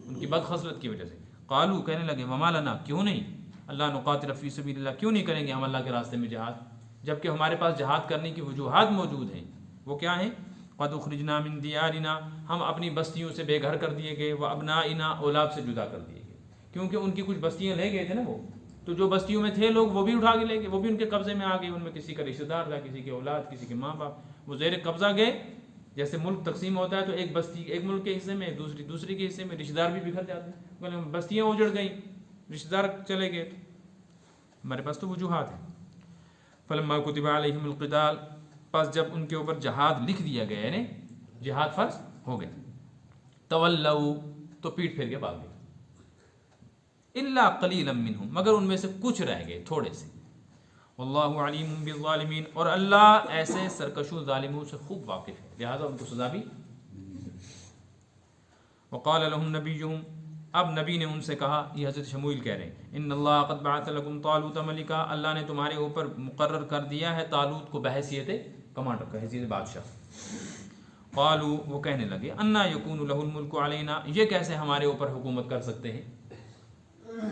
ان کی بد خصلت کی وجہ سے. قالو، کہنے لگے، وما لنا، کیوں نہیں، اللہ نقاتل فی سبیل اللہ، کیوں نہیں کریں گے ہم اللہ کے راستے میں جہاد، جبکہ ہمارے پاس جہاد کرنے کی وجوہات موجود ہیں. وہ کیا ہیں؟ قد اخرجنا من دیارنا، ہم اپنی بستیوں سے بے گھر کر دیے گئے، وابنائنا، اولاد سے جدا کر دیے گئے، کیونکہ ان کی کچھ بستیاں لے گئے تھے نا وہ، تو جو بستیوں میں تھے لوگ وہ بھی اٹھا کے لے گئے، وہ بھی ان کے قبضے میں آ گئے. ان میں کسی کا رشتہ دار تھا، کسی کے اولاد، کسی کے ماں باپ، وہ زیر قبضہ گئے. جیسے ملک تقسیم ہوتا ہے تو ایک بستی ایک ملک کے حصے میں، دوسری کے حصے میں، رشتہ دار بھی بکھر جاتے ہیں. بستیاں اجڑ گئیں، رشتہ دار چلے گئے. ہمارے پاس تو وجوہات ہیں. فلما کتب علیہم القتال، پس جب ان کے اوپر جہاد لکھ دیا گیا، یعنی جہاد فرض ہو گیا، تولوا، تو پیٹ پھیر کے بھاگ گئے. الا قلیلا منہم، مگر ان میں سے کچھ رہ گئے، تھوڑے سے. واللہ علیم بالظالمین، اور اللہ ایسے سرکشوں ظالموں سے خوب واقف ہے، لہذا ان کو سزا بھی. وقال لهم نبیہم، اب نبی نے ان سے کہا، یہ حضرت شموئیل کہہ رہے ہیں، ان اللہ قد بعث لکم طالوت ملکا، اللہ نے تمہارے اوپر مقرر کر دیا ہے طالوت کو بحیثیت کمانڈر کا، حیثیت بادشاہ. قالوا، وہ کہنے لگے، انا یکون له الملک علینا، یہ کیسے ہمارے اوپر حکومت کر سکتے ہیں،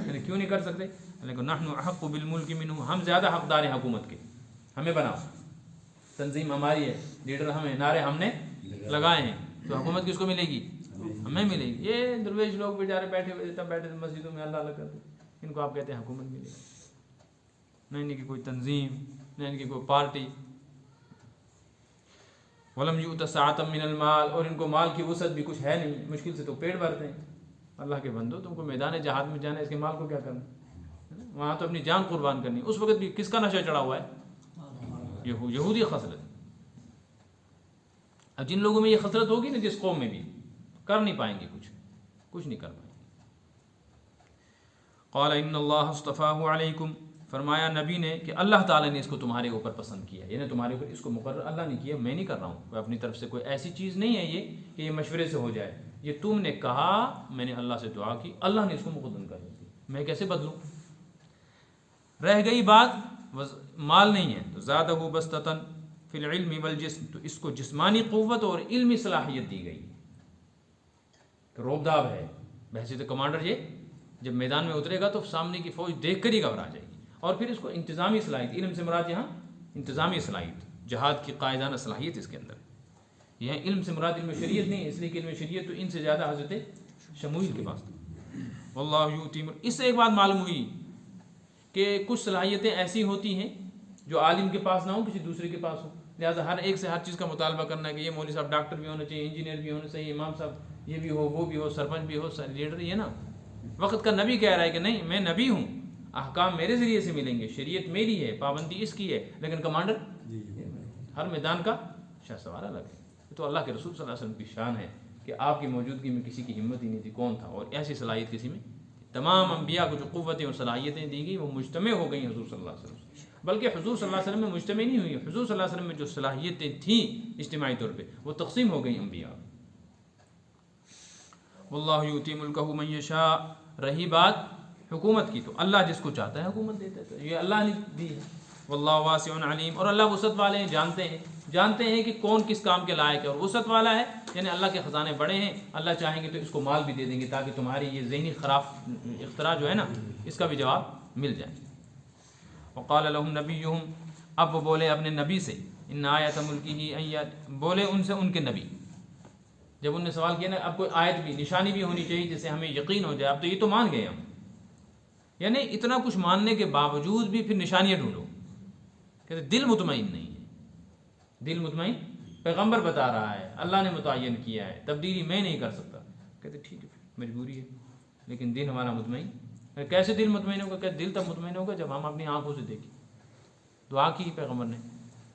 یعنی کیوں نہیں کر سکتے؟ لیکن نحن احق بالملک منہ، ہم زیادہ حقدار ہیں حکومت کے، ہمیں بناؤ، تنظیم ہماری ہے، لیڈر ہمیں، نعرے ہم نے لگائے ہیں، تو حکومت کس کو ملے گی؟ ہمیں ملے گی. یہ درویش لوگ بیچارے بیٹھے ہوئے تب بیٹھے مسجدوں میں اللہ اللہ کرتے، ان کو آپ کہتے ہیں حکومت ملے گی؟ نہ ان کی کوئی تنظیم، نہ ان کی کوئی پارٹی. ولم یؤت سعۃ من المال، اور ان کو مال کی وسعت بھی کچھ ہے نہیں، مشکل سے تو پیٹ بھرتے ہیں. اللہ کے بندو، تم کو میدان جہاد میں جانا ہے، اس کے مال کو کیا کرنا، وہاں تو اپنی جان قربان کرنی. اس وقت بھی کس کا نشہ چڑھا ہوا ہے؟ یہودی خصلت. اب جن لوگوں میں یہ خصلت ہوگی نا، جس قوم میں بھی، کر نہیں پائیں گے، کچھ نہیں کر پائیں گے. قال ان اللہ اصطفاہ علیکم، فرمایا نبی نے کہ اللہ تعالیٰ نے اس کو تمہارے اوپر پسند کیا، یعنی تمہارے اوپر اس کو مقرر اللہ نے کیا، میں نہیں کر رہا ہوں، کوئی اپنی طرف سے کوئی ایسی چیز نہیں ہے یہ کہ یہ مشورے سے ہو جائے. یہ تم نے کہا، میں نے اللہ سے دعا کی، اللہ نے اس کو مقدم کر دیا، میں کیسے بدلوں. رہ گئی بات مال نہیں ہے تو زادہ بسطتاً فی العلم والجسم، تو اس کو جسمانی قوت اور علمی صلاحیت دی گئی. روبداب ہے بحیثیت کمانڈر، یہ جب میدان میں اترے گا تو سامنے کی فوج دیکھ کر ہی گھبرا جائے گی. اور پھر اس کو انتظامی صلاحیت، علم سے مراد یہاں انتظامی صلاحیت، جہاد کی قائدانہ صلاحیت اس کے اندر. یہ علم سے مراد علم شریعت نہیں ہے، اس لیے کہ علم شریعت تو ان سے زیادہ حضرت شموئیل کے پاس تھا۔ واللہ یؤتی اس سے ایک بات معلوم ہوئی کہ کچھ صلاحیتیں ایسی ہوتی ہیں جو عالم کے پاس نہ ہو، کسی دوسرے کے پاس ہو، لہٰذا ہر ایک سے ہر چیز کا مطالبہ کرنا ہے کہ یہ مولوی صاحب ڈاکٹر بھی ہونا چاہیے، انجینئر بھی ہونا چاہیے، امام صاحب یہ بھی ہو، وہ بھی ہو، سرپنچ بھی ہو، لیڈر، یہ نا وقت کا نبی کہہ رہا ہے کہ نہیں، میں نبی ہوں، احکام میرے ذریعے سے ملیں گے، شریعت میری ہے، پابندی اس کی ہے، لیکن کمانڈر ہر میدان کا شاہ سوار الگ ہے۔ تو اللہ کے رسول صلی اللہ علیہ وسلم کی شان ہے کہ آپ کی موجودگی میں کسی کی ہمت ہی نہیں تھی، کون تھا، اور ایسی صلاحیت کسی میں، تمام انبیاء کو جو قوتیں اور صلاحیتیں دی گئی وہ مجتمع ہو گئی حضور صلی اللہ علیہ وسلم، بلکہ حضور صلی اللہ علیہ وسلم میں مجتمع نہیں ہوئی، حضور صلی اللہ علیہ وسلم میں جو صلاحیتیں تھیں اجتماعی طور پہ وہ تقسیم ہو گئی انبیاء۔ واللہ یؤتی ملکہ من یشاء، رہی بات حکومت کی تو اللہ جس کو چاہتا ہے حکومت دیتا ہے، تو یہ اللہ نے دی ہے۔ واللہ واسع علیم، اور اللہ وسعت والے ہیں، جانتے ہیں کہ کون کس کام کے لائق ہے، اور وسعت والا ہے یعنی اللہ کے خزانے بڑے ہیں، اللہ چاہیں گے تو اس کو مال بھی دے دیں گے تاکہ تمہاری یہ ذہنی خراب اختراع جو ہے نا اس کا بھی جواب مل جائے۔ وقال لهم نبیہم، اب وہ بولے اپنے نبی سے، ان آیت ملکہ، بولے ان سے ان کے نبی، جب انہوں نے سوال کیا نا اب کوئی آیت بھی نشانی بھی ہونی چاہیے جس سے ہمیں یقین ہو جائے، اب تو یہ تو مان گئے ہم، یعنی اتنا کچھ ماننے کے باوجود بھی پھر نشانیاں ڈھونڈو، کہتے دل مطمئن نہیں ہے، دل مطمئن پیغمبر بتا رہا ہے، اللہ نے متعین کیا ہے، تبدیلی میں نہیں کر سکتا، کہتے ٹھیک ہے مجبوری ہے، لیکن دل ہمارا مطمئن، کیسے دل مطمئن ہوگا؟ کہ دل تب مطمئن ہوگا جب ہم اپنی آنکھوں سے دیکھیں۔ دعا کی پیغمبر نے،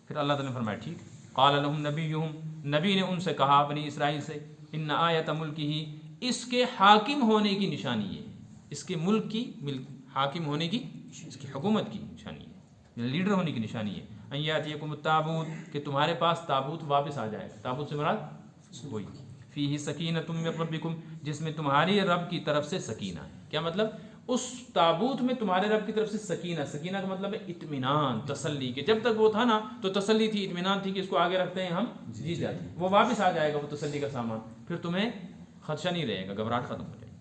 پھر اللہ تعالیٰ نے فرمایا ٹھیک۔ قال لهم نبیہم، نبی نے ان سے کہا بنی اسرائیل سے، ان آیت ملکہ، اس کے حاکم ہونے کی نشانی ہے، اس کے ملک کی حاکم ہونے کی، اس کی حکومت کی نشانی ہے، لیڈر ہونے کی نشانی ہے، ان یاتیکم التابوت، کہ تمہارے پاس تابوت واپس آ جائے، تابوت سے مراد وہی، فیہ سکینۃ من ربکم، جس میں تمہاری رب کی طرف سے سکینہ ہے۔ کیا مطلب؟ اس تابوت میں تمہارے رب کی طرف سے سکینہ، سکینہ کا مطلب ہے اطمینان، تسلی، کہ جب تک وہ تھا نا تو تسلی تھی، اطمینان تھی کہ اس کو آگے رکھتے ہیں ہم جیت جاتے ہیں، وہ واپس آ جائے گا وہ تسلی کا سامان، پھر تمہیں خدشہ نہیں رہے گا، گھبراہٹ ختم ہو جائے گی۔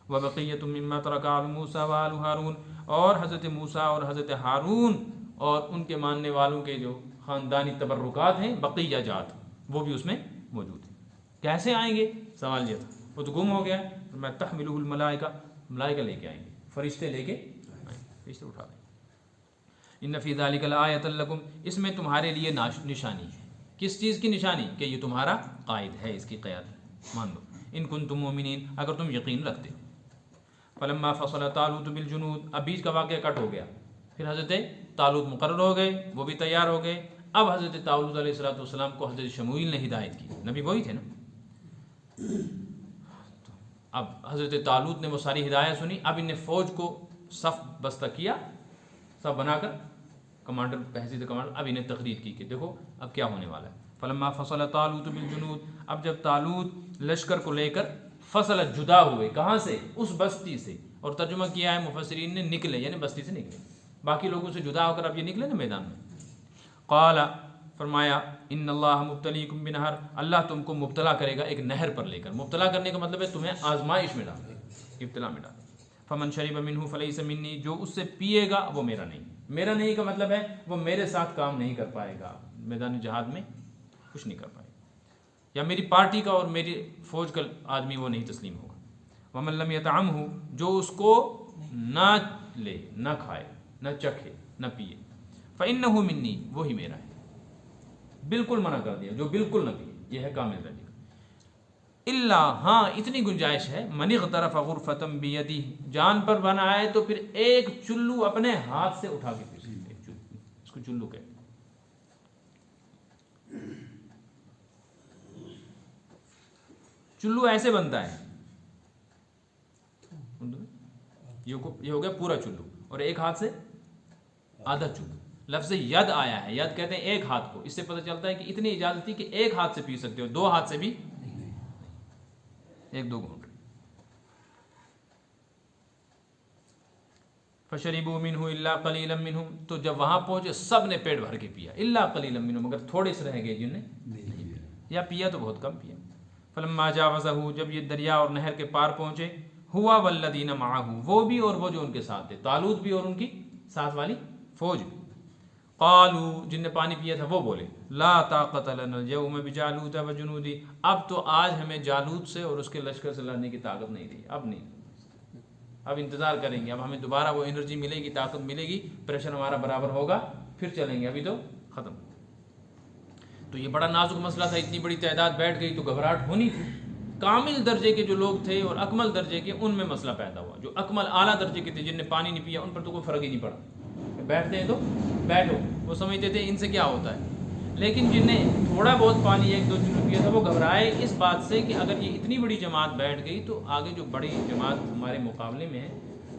وبقیۃ مما ترک آل موسیٰ وآل ہارون، اور حضرت موسیٰ اور حضرت ہارون اور ان کے ماننے والوں کے جو خاندانی تبرکات ہیں، بقیہ جات، وہ بھی اس میں موجود ہیں۔ کیسے آئیں گے؟ سوال یہ تھا، وہ تو گم ہو گیا، میں تحملہ الملائکہ، ملائکہ لے کے آئیں گے، فرشتے لے کے آئیں گے، فرشتے اٹھا دیں گے۔ ان فی ذلک لآیۃ لکم، اس میں تمہارے لیے نشانی ہے۔ کس چیز کی نشانی؟ کہ یہ تمہارا قائد ہے، اس کی قیادت مان لو، ان کنتم مومنین، اگر تم یقین رکھتے ہو۔ فلما فصل طالوت بالجنود، اب بیچ کا واقعہ کٹ ہو گیا، پھر حضرت طالوت مقرر ہو گئے، وہ بھی تیار ہو گئے، اب حضرت طالوت علیہ السلام کو حضرت شموئیل نے ہدایت کی، نبی وہی تھے نا، اب حضرت طالوت نے وہ ساری ہدایت سنی، اب ان نے فوج کو صف بستہ کیا، صف بنا کر کمانڈر بحیثیت کمانڈر، اب انہیں تقریر کی کہ دیکھو اب کیا ہونے والا ہے۔ فلما فصل طالوت بالجنود، اب جب طالوت لشکر کو لے کر فصل جدا ہوئے، کہاں سے؟ اس بستی سے، اور ترجمہ کیا ہے مفسرین نے نکلے، یعنی بستی سے نکلے، باقی لوگوں سے جدا ہو کر اب یہ نکلے نا میدان میں۔ قال، فرمایا، ان اللہ مبتلیکم بنہر، اللہ تم کو مبتلا کرے گا ایک نہر پر لے کر، مبتلا کرنے کا مطلب ہے تمہیں آزمائش میں ڈالے، ابتلا میں ڈالے۔ فمن شرب منہ فلیس منی، جو اس سے پیے گا وہ میرا نہیں، میرا نہیں کا مطلب ہے وہ میرے ساتھ کام نہیں کر پائے گا، میدان جہاد میں کچھ نہیں کر پائے گا، یا میری پارٹی کا اور میری فوج کا آدمی وہ نہیں تسلیم ہوگا۔ ومن لم یطعمہ، جو اس کو نہ لے، نہ کھائے، نہ چکھے، نہ پیے، فإنہ منی، وہی میرا ہے، بالکل منع کر دیا، جو بالکل نہ پیے، یہ ہے کامل رجی۔ اللہ، ہاں اتنی گنجائش ہے، من اغترف غرفۃ بیدہ، جان پر بنائے تو پھر ایک چلو اپنے ہاتھ سے اٹھا کے پی سکتے، ایک چلو، اس کو چلو کہتے ہیں۔ چلو ایسے بنتا ہے، یہ ہو گیا پورا چلو، اور ایک ہاتھ سے آدھا چلو۔ لفظ ید آیا ہے، ید کہتے ہیں ایک ہاتھ کو، اس سے پتہ چلتا ہے کہ اتنی اجازت تھی کہ ایک ہاتھ سے پی سکتے ہو، دو ہاتھ سے بھی ایک دو گھونٹ۔ فشربوا منہ الا قلیلا منہم، تو جب وہاں پہنچے سب نے پیٹ بھر کے پیا، الا قلیلا منہم، مگر تھوڑے سے رہ گئے جنہیں نہیں پیا، یا پیا تو بہت کم پیا۔ فلما جاوزہ، جب یہ دریا اور نہر کے پار پہنچے، ہوا والذین معہ، وہ بھی اور وہ جو ان کے ساتھ تھے، طالوت بھی اور ان کی ساتھ والی فوج بھی۔ قالوا جن نے پانی پیا تھا وہ بولے لا طاقت لنا اليوم بجالوت وجنودی، اب تو آج ہمیں جالوت سے اور اس کے لشکر سے لڑنے کی طاقت نہیں رہی، اب نہیں، اب انتظار کریں گے، اب ہمیں دوبارہ وہ انرجی ملے گی، طاقت ملے گی، پریشر ہمارا برابر ہوگا، پھر چلیں گے، ابھی تو ختم۔ تو یہ بڑا نازک مسئلہ تھا، اتنی بڑی تعداد بیٹھ گئی تو گھبراہٹ ہونی تھی۔ کامل درجے کے جو لوگ تھے اور اکمل درجے کے، ان میں مسئلہ پیدا ہوا۔ جو اکمل اعلیٰ درجے کے تھے، جن نے پانی نہیں پیا، ان پر تو کوئی فرق ہی نہیں پڑا، بیٹھتے ہیں تو بیٹھو، وہ سمجھتے تھے ان سے کیا ہوتا ہے۔ لیکن جن نے تھوڑا بہت پانی ایک دو چلو پیا تھا، وہ گھبرائے اس بات سے کہ اگر یہ اتنی بڑی جماعت بیٹھ گئی تو آگے جو بڑی جماعت ہمارے مقابلے میں ہے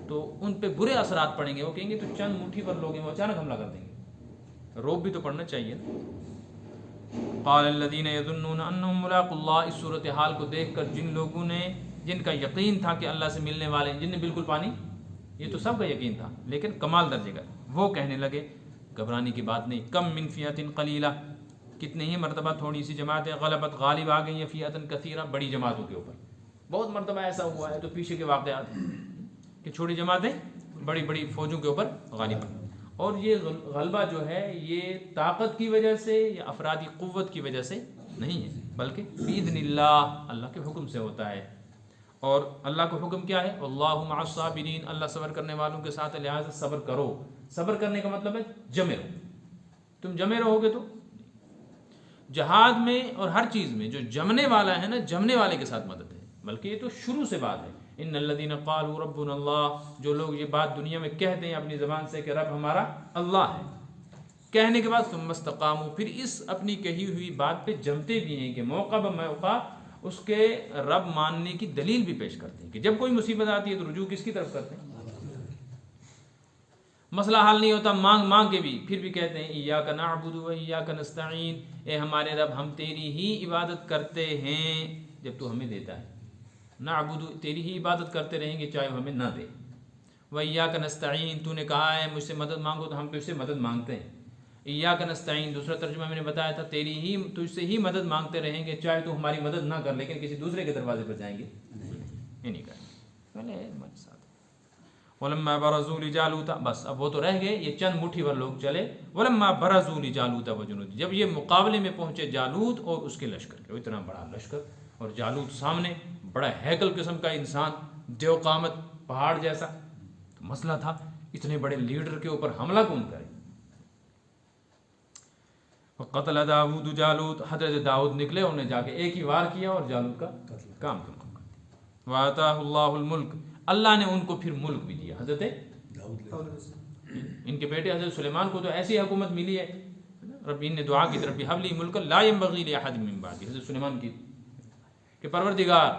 تو ان پہ برے اثرات پڑیں گے، وہ کہیں گے تو چند مٹھی پر لوگ ہیں، وہ اچانک حملہ کر دیں گے، روب بھی تو پڑنا چاہیے نا۔ قال الذين يظنون انهم ملاقو اللہ، اس صورتحال کو دیکھ کر جن لوگوں نے، جن کا یقین تھا کہ اللہ سے ملنے والے ہیں، جن نے بالکل پانی، یہ تو سب کا یقین تھا لیکن کمال درجے کا، وہ کہنے لگے گھبرانے کی بات نہیں، کم من فیۃ قلیلہ، کتنے ہی مرتبہ تھوڑی سی جماعتیں غلبت غالب آ گئی ہیں فیۃ کثیرہ، بڑی جماعتوں کے اوپر، بہت مرتبہ ایسا ہوا ہے، تو پیچھے کے واقعات ہیں کہ چھوٹی جماعتیں بڑی بڑی فوجوں کے اوپر غالب ہیں۔ اور یہ غلبہ جو ہے یہ طاقت کی وجہ سے یا افرادی قوت کی وجہ سے نہیں ہے، بلکہ بإذن اللہ، اللہ کے حکم سے ہوتا ہے۔ اور اللہ کا حکم کیا ہے؟ اللہ مع الصابرین، اللہ صبر کرنے والوں کے ساتھ، لہٰذا صبر کرو۔ صبر کرنے کا مطلب ہے جمے رہو، تم جمے رہو گے تو جہاد میں اور ہر چیز میں جو جمنے والا ہے نا، جمنے والے کے ساتھ مدد ہے، بلکہ یہ تو شروع سے بات ہے۔ ان الذین قالوا ربنا اللہ، جو لوگ یہ بات دنیا میں کہتے ہیں اپنی زبان سے کہ رب ہمارا اللہ ہے، کہنے کے بعد ثم استقاموا، پھر اس اپنی کہی ہوئی بات پہ جمتے بھی ہیں کہ موقع بموقع اس کے رب ماننے کی دلیل بھی پیش کرتے ہیں کہ جب کوئی مصیبت آتی ہے تو رجوع کس کی طرف کرتے ہیں؟ مسئلہ حل نہیں ہوتا مانگ مانگ کے بھی، پھر بھی کہتے ہیں ایاک نعبد و ایاک نستعین، اے ہمارے رب ہم تیری ہی عبادت کرتے ہیں جب تو ہمیں دیتا ہے، نعبد، تیری ہی عبادت کرتے رہیں گے چاہے وہ ہمیں نہ دے، و ایاک نستعین، تو نے کہا ہے مجھ سے مدد مانگو تو ہم تجھ سے مدد مانگتے ہیں، ایاک نستعین دوسرا ترجمہ میں نے بتایا تھا، تیری ہی، تجھ سے ہی مدد مانگتے رہیں گے چاہے تو ہماری مدد نہ کر، لیکن کسی دوسرے کے دروازے پر جائیں گے یہ نہیں کریں گے۔ پہلے ولما برزوا لجالوت، بس اب وہ تو رہ گئے، یہ چند مٹھی بھر لوگ چلے، ولما برزوا لجالوت وجنود، جب یہ مقابلے میں پہنچے جالوت اور اس کے لشکر کے، اتنا بڑا لشکر اور جالوت سامنے، بڑا ہیکل قسم کا انسان، دیو قامت، پہاڑ جیسا، تو مسئلہ تھا اتنے بڑے لیڈر کے اوپر حملہ کون کرے؟ قتل داؤد جالوت، حضرت داؤد نکلے، انہوں نے جا کے ایک ہی وار کیا اور جالوت کا کام تمام کر دیا۔ وآتاہ اللہ الملک، اللہ نے ان کو پھر ملک بھی دیا، حضرت ان کے بیٹے حضرت سلیمان کو تو ایسی حکومت ملی ہے، رب نے دعا کی طرف حب لی ملک لا ينبغی لأحد من بعدی، حضرت سلیمان کی کہ پروردگار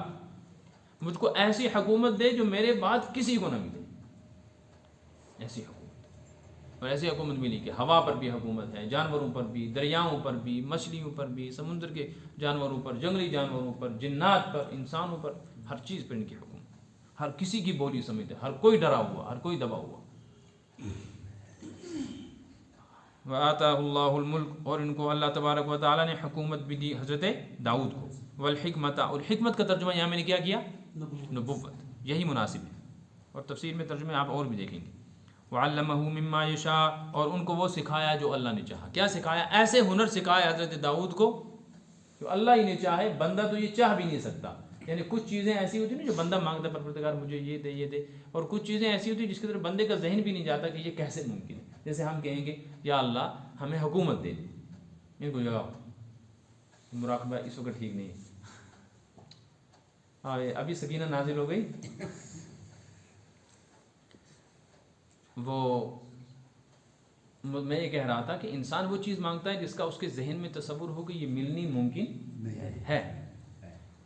مجھ کو ایسی حکومت دے جو میرے بعد کسی کو نہ ملے، ایسی حکومت، اور ایسی حکومت ملی کہ ہوا پر بھی حکومت ہے، جانوروں پر بھی، دریاؤں پر بھی، مچھلیوں پر بھی، سمندر کے جانوروں پر، جنگلی جانوروں پر، جنات پر، انسانوں پر، ہر چیز پر ان کی حکومت، ہر کسی کی بولی سمجھتے، ہر کوئی ڈرا ہوا، ہر کوئی دبا ہوا۔ وآتاہ اللہ الملک، اور ان کو اللہ تبارک و تعالی نے حکومت بھی دی حضرت داؤد کو، والحکمت، اور حکمت کا ترجمہ یہاں میں نے کیا کیا؟ نبوت، یہی مناسب ہے، اور تفسیر میں ترجمے آپ اور بھی دیکھیں گے۔ وعلمہ مما یشاء، اور ان کو وہ سکھایا جو اللہ نے چاہا۔ کیا سکھایا؟ ایسے ہنر سکھایا حضرت داؤد کو جو اللہ ہی نے چاہے، بندہ تو یہ چاہ بھی نہیں سکتا، یعنی کچھ چیزیں ایسی ہوتی ہیں جو بندہ مانگتا ہے پروردگار مجھے یہ دے یہ دے، اور کچھ چیزیں ایسی ہوتی ہیں جس کی طرف بندے کا ذہن بھی نہیں جاتا کہ یہ کیسے ممکن ہے۔ جیسے ہم کہیں گے یا اللہ ہمیں حکومت دے دے، ان کو جگہ مراقبہ اس وقت ٹھیک نہیں ہے، ابھی سکینہ نازل ہو گئی، وہ میں یہ کہہ رہا تھا کہ انسان وہ چیز مانگتا ہے جس کا اس کے ذہن میں تصور ہو کہ یہ ملنی ممکن ہے،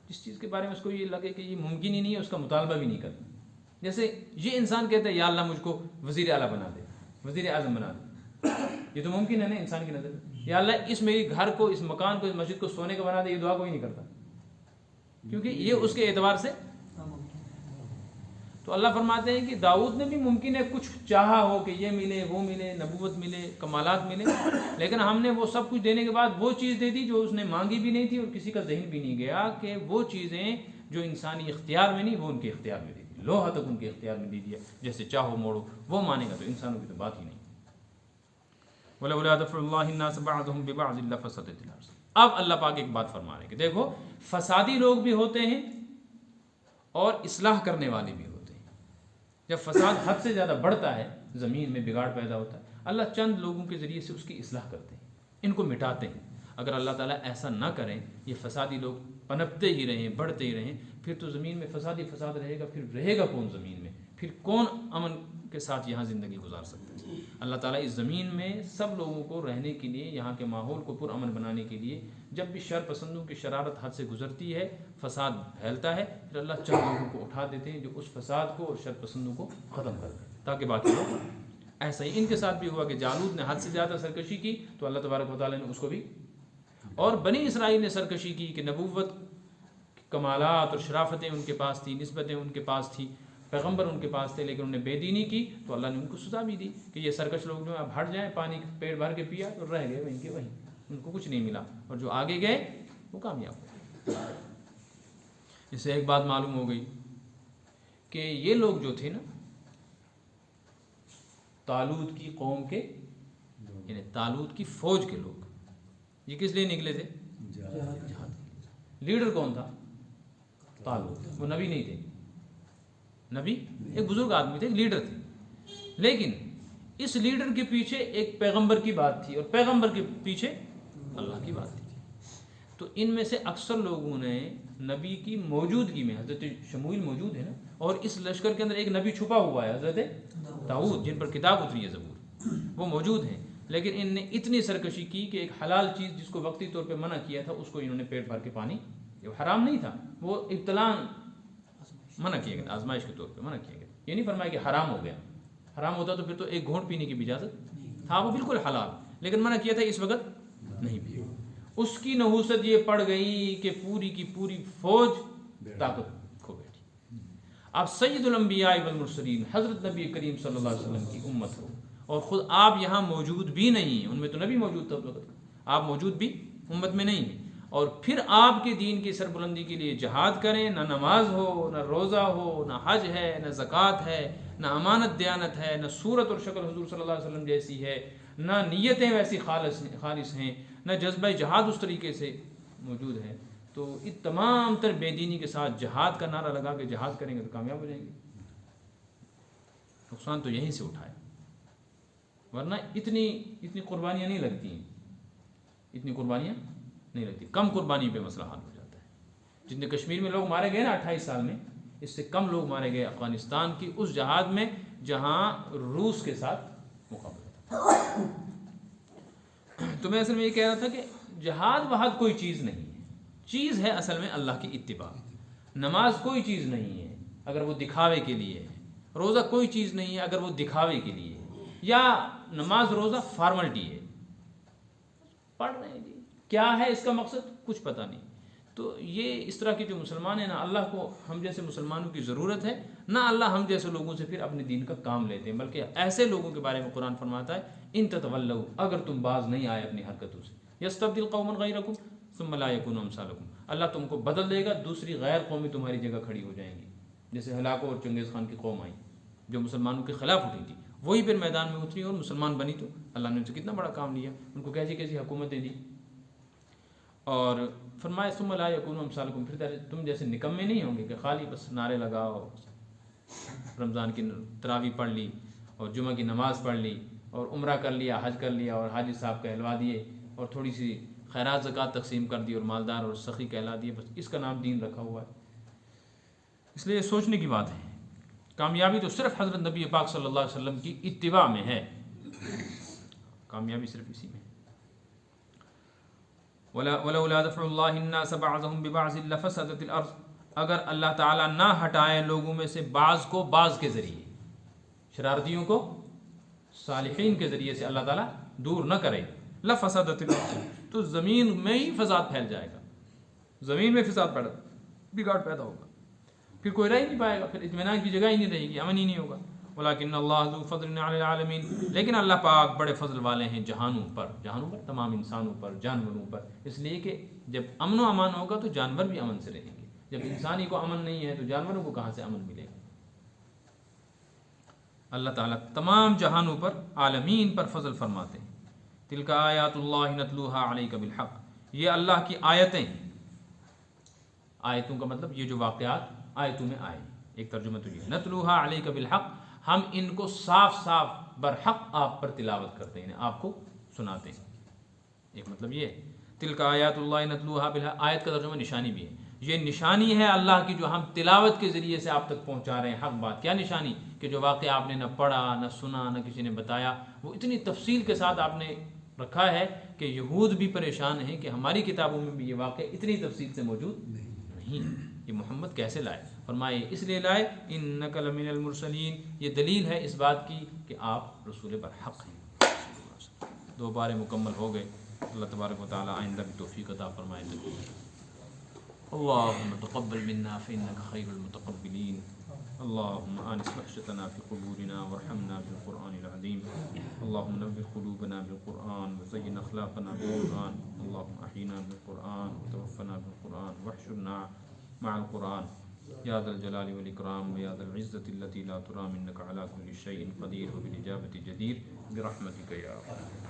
جس چیز کے بارے میں اس کو یہ لگے کہ یہ ممکن ہی نہیں ہے اس کا مطالبہ بھی نہیں کرتا۔ جیسے یہ انسان کہتا ہے یا اللہ مجھ کو وزیر اعلیٰ بنا دے، وزیر اعظم بنا دے، یہ تو ممکن ہے نا انسان کی نظر میں، یا اللہ اس میری گھر کو، اس مکان کو، اس مسجد کو سونے کا بنا دے، یہ دعا کوئی نہیں کرتا کیونکہ یہ اس کے اعتبار سے۔ تو اللہ فرماتے ہیں کہ داؤد نے بھی ممکن ہے کچھ چاہا ہو کہ یہ ملے وہ ملے، نبوت ملے، کمالات ملے، لیکن ہم نے وہ سب کچھ دینے کے بعد وہ چیز دے دی جو اس نے مانگی بھی نہیں تھی اور کسی کا ذہن بھی نہیں گیا کہ وہ چیزیں جو انسانی اختیار میں نہیں وہ ان کے اختیار میں دے دی، لوہا تک ان کے اختیار میں دے دیا، جیسے چاہو موڑو وہ مانے گا، تو انسانوں کی تو بات ہی نہیں۔ وَلَوْلَا دَفْعُ اللَّهِ النَّاسَ بَعْضَهُم بِبَعْضٍ لَفَسَدَتِ الْأَرْضُ۔ اب اللہ پاک ایک بات فرما رہے ہیں کہ دیکھو فسادی لوگ بھی ہوتے ہیں اور اصلاح کرنے والے بھی ہوتے ہیں۔ جب فساد حد سے زیادہ بڑھتا ہے، زمین میں بگاڑ پیدا ہوتا ہے، اللہ چند لوگوں کے ذریعے سے اس کی اصلاح کرتے ہیں، ان کو مٹاتے ہیں۔ اگر اللہ تعالیٰ ایسا نہ کریں، یہ فسادی لوگ پنپتے ہی رہیں، بڑھتے ہی رہیں، پھر تو زمین میں فساد ہی فساد رہے گا، پھر رہے گا کون زمین میں؟ پھر کون امن کے ساتھ یہاں زندگی گزار سکتا ہے؟ اللہ تعالیٰ اس زمین میں سب لوگوں کو رہنے کے لیے، یہاں کے ماحول کو پرامن بنانے کے لیے، جب بھی شر پسندوں کی شرارت حد سے گزرتی ہے، فساد پھیلتا ہے، پھر اللہ چند لوگوں کو اٹھا دیتے ہیں جو اس فساد کو اور شر پسندوں کو ختم کر دیں تاکہ باقی لوگ۔ ایسا ہی ان کے ساتھ بھی ہوا کہ جالوت نے حد سے زیادہ سرکشی کی تو اللہ تبارک و تعالیٰ نے اس کو بھی، اور بنی اسرائیل نے سرکشی کی کہ نبوت کمالات اور شرافتیں ان کے پاس تھی، نسبتیں ان کے پاس تھی، پیغمبر ان کے پاس تھے، لیکن انہوں نے بے دینی کی تو اللہ نے ان کو سزا بھی دی کہ یہ سرکش لوگ جو اب ہٹ جائیں، پانی پیٹ بھر کے پیا تو رہ گئے وہیں کے وہیں، ان کو کچھ نہیں ملا، اور جو آگے گئے وہ کامیاب ہوئے۔ اس سے ایک بات معلوم ہو گئی کہ یہ لوگ جو تھے نا، طالوت کی قوم کے، یعنی طالوت کی فوج کے لوگ، یہ کس لیے نکلے تھے؟ جہاد۔ لیڈر کون تھا؟ طالوت۔ وہ نبی نہیں تھے، نبی ایک بزرگ آدمی تھے، ایک لیڈر تھے، لیکن اس لیڈر کے پیچھے ایک پیغمبر کی بات تھی، اور پیغمبر کے پیچھے اللہ کی بات تھی۔ تو ان میں سے اکثر لوگوں نے نبی کی موجودگی میں، حضرت شموئیل موجود ہے نا، اور اس لشکر کے اندر ایک نبی چھپا ہوا ہے، حضرت داؤد، جن پر کتاب اتری ہے زبور، وہ موجود ہیں، لیکن ان نے اتنی سرکشی کی کہ ایک حلال چیز جس کو وقتی طور پہ منع کیا تھا اس کو انہوں نے پیٹ بھر کے پانی، جو حرام نہیں تھا، وہ ابتلاً منع کیا گیا، آزمائش کے طور پہ منع کیا گیا۔ یہ نہیں فرمایا کہ حرام ہو گیا، حرام ہوتا تو پھر تو ایک گھونٹ پینے کی بھی اجازت تھا، وہ بالکل حلال، لیکن منع کیا تھا اس وقت نہیں پیا۔ اس کی نحوست یہ پڑ گئی کہ پوری کی پوری فوج طاقت کھو بیٹھی۔ آپ سید الانبیاء والمرسلین حضرت نبی کریم صلی اللہ علیہ وسلم کی امت ہو، اور خود آپ یہاں موجود بھی نہیں ہیں، ان میں تو نبی موجود تھا اس وقت، آپ موجود بھی امت میں نہیں ہیں، اور پھر آپ کے دین کی سربلندی کے لیے جہاد کریں، نہ نماز ہو، نہ روزہ ہو، نہ حج ہے، نہ زکوٰۃ ہے، نہ امانت دیانت ہے، نہ صورت اور شکل حضور صلی اللہ علیہ وسلم جیسی ہے، نہ نیتیں ویسی خالص ہیں، نہ جذبہ جہاد اس طریقے سے موجود ہے، تو اس تمام تر بے دینی کے ساتھ جہاد کا نعرہ لگا کے جہاد کریں گے تو کامیاب ہو جائیں گے۔ نقصان تو یہیں سے اٹھائے، ورنہ اتنی قربانیاں نہیں لگتی ہیں، اتنی قربانیاں نہیں لگتی، کم قربانی پہ مسئلہ حل ہو جاتا ہے۔ جتنے کشمیر میں لوگ مارے گئے نا 28 سال میں، اس سے کم لوگ مارے گئے افغانستان کی اس جہاد میں جہاں روس کے ساتھ مقابلہ تھا۔ تو میں اصل میں یہ کہہ رہا تھا کہ جہاد وہاد کوئی چیز نہیں ہے، چیز ہے اصل میں اللہ کی اتباع۔ نماز کوئی چیز نہیں ہے اگر وہ دکھاوے کے لیے ہے، روزہ کوئی چیز نہیں ہے اگر وہ دکھاوے کے لیے ہے، یا نماز روزہ فارملٹی ہے، پڑھ رہے ہیں جی، کیا ہے اس کا مقصد کچھ پتہ نہیں۔ تو یہ اس طرح کے جو مسلمان ہیں، نہ اللہ کو ہم جیسے مسلمانوں کی ضرورت ہے، نہ اللہ ہم جیسے لوگوں سے پھر اپنے دین کا کام لیتے ہیں، بلکہ ایسے لوگوں کے بارے میں قرآن فرماتا ہے ان تتولوا، اگر تم باز نہیں آئے اپنی حرکتوں سے، یستبدل قوما غیرکم ثم لا یکونوا امثالکم، اللہ تم کو بدل دے گا، دوسری غیر قومی تمہاری جگہ کھڑی ہو جائیں گی، جیسے ہلاکو اور چنگیز خان کی قوم آئی جو مسلمانوں کے خلاف اٹھی تھی، وہی پھر میدان میں اتری اور مسلمان بنی، تو اللہ نے ان سے کتنا بڑا کام لیا، ان کو کیسی کیسی حکومتیں دی، اور فرمایا ثم لا یکونوا امثالکم، پھر تم جیسے نکمے نہیں ہوں گے کہ خالی بس نعرے لگاؤ، رمضان کی تراویح پڑھ لی اور جمعہ کی نماز پڑھ لی اور عمرہ کر لیا، حج کر لیا اور حاجی صاحب کہلوا دیے اور تھوڑی سی خیرات زکوٰۃ تقسیم کر دی اور مالدار اور سخی کہلا دیے، بس اس کا نام دین رکھا ہوا ہے۔ اس لیے سوچنے کی بات ہے، کامیابی تو صرف حضرت نبی پاک صلی اللہ علیہ وسلم کی اتباع میں ہے، کامیابی صرف اسی میں ہے۔ وَلَوْلَا دَفْعُ اللَّهِ النَّاسَ بَعْضَهُم بِبَعْضٍ لَفَسَدَتِ الْأَرْضُ، اگر اللہ تعالیٰ نہ ہٹائے لوگوں میں سے بعض کو بعض کے ذریعے، شرارتیوں کو صالحین کے ذریعے سے اللہ تعالیٰ دور نہ کرے، لَفَسَدَتِ الْأَرْضُ، تو زمین میں ہی فساد پھیل جائے گا، زمین میں فساد بگاڑ پیدا ہوگا، پھر کوئی رہ ہی نہیں پائے گا، پھر اطمینان کی جگہ ہی نہیں رہے گی، امن ہی نہیں ہوگا۔ ولیکن اللہ ذو فضل علی العالمین، لیکن اللہ پاک بڑے فضل والے ہیں جہانوں پر تمام انسانوں پر، جانوروں پر، اس لیے کہ جب امن و امان ہوگا تو جانور بھی امن سے رہیں گے، جب انسانی کو امن نہیں ہے تو جانوروں کو کہاں سے امن ملے گا۔ اللہ تعالیٰ تمام جہانوں پر، عالمین پر فضل فرماتے ہیں۔ تلک آیات اللہ نتلوها علیک بالحق، یہ اللہ کی آیتیں ہیں۔ آیتوں کا مطلب یہ جو واقعات آیتوں میں آئے، ایک ترجمہ تو یہ نتلوها علیک بالحق، ہم ان کو صاف صاف برحق آپ پر تلاوت کرتے ہیں، آپ کو سناتے ہیں۔ ایک مطلب یہ ہے تلک آیات اللہ نتلوها بالحق، آیت کا ترجمہ نشانی بھی ہے، یہ نشانی ہے اللہ کی جو ہم تلاوت کے ذریعے سے آپ تک پہنچا رہے ہیں حق بات۔ کیا نشانی؟ کہ جو واقعہ آپ نے نہ پڑھا نہ سنا نہ کسی نے بتایا، وہ اتنی تفصیل کے ساتھ آپ نے رکھا ہے کہ یہود بھی پریشان ہیں کہ ہماری کتابوں میں بھی یہ واقعہ اتنی تفصیل سے موجود نہیں، یہ محمد کیسے لائے؟ فرمائے اس لیے لائے انک لمن المرسلین، یہ دلیل ہے اس بات کی کہ آپ رسول برحق ہیں۔ 2 بارے مکمل ہو گئے، اللہ تبارک و تعالی آئندہ بھی توفیق عطا فرمائے۔ اللهم تقبل منا فإنك خير المتقبلين، اللهم آنس وحشتنا في قبورنا وارحمنا بالقرآن العظيم، اللهم نور قلوبنا بالقرآن وزين أخلاقنا بالقرآن، اللهم أحينا بالقرآن وتوفنا بالقرآن واحشرنا مع القرآن يا ذا الجلال والإكرام ويا ذا العزة التي لا ترام، إنك على كل شيء قدير وبالإجابة جدير برحمتك يا رب۔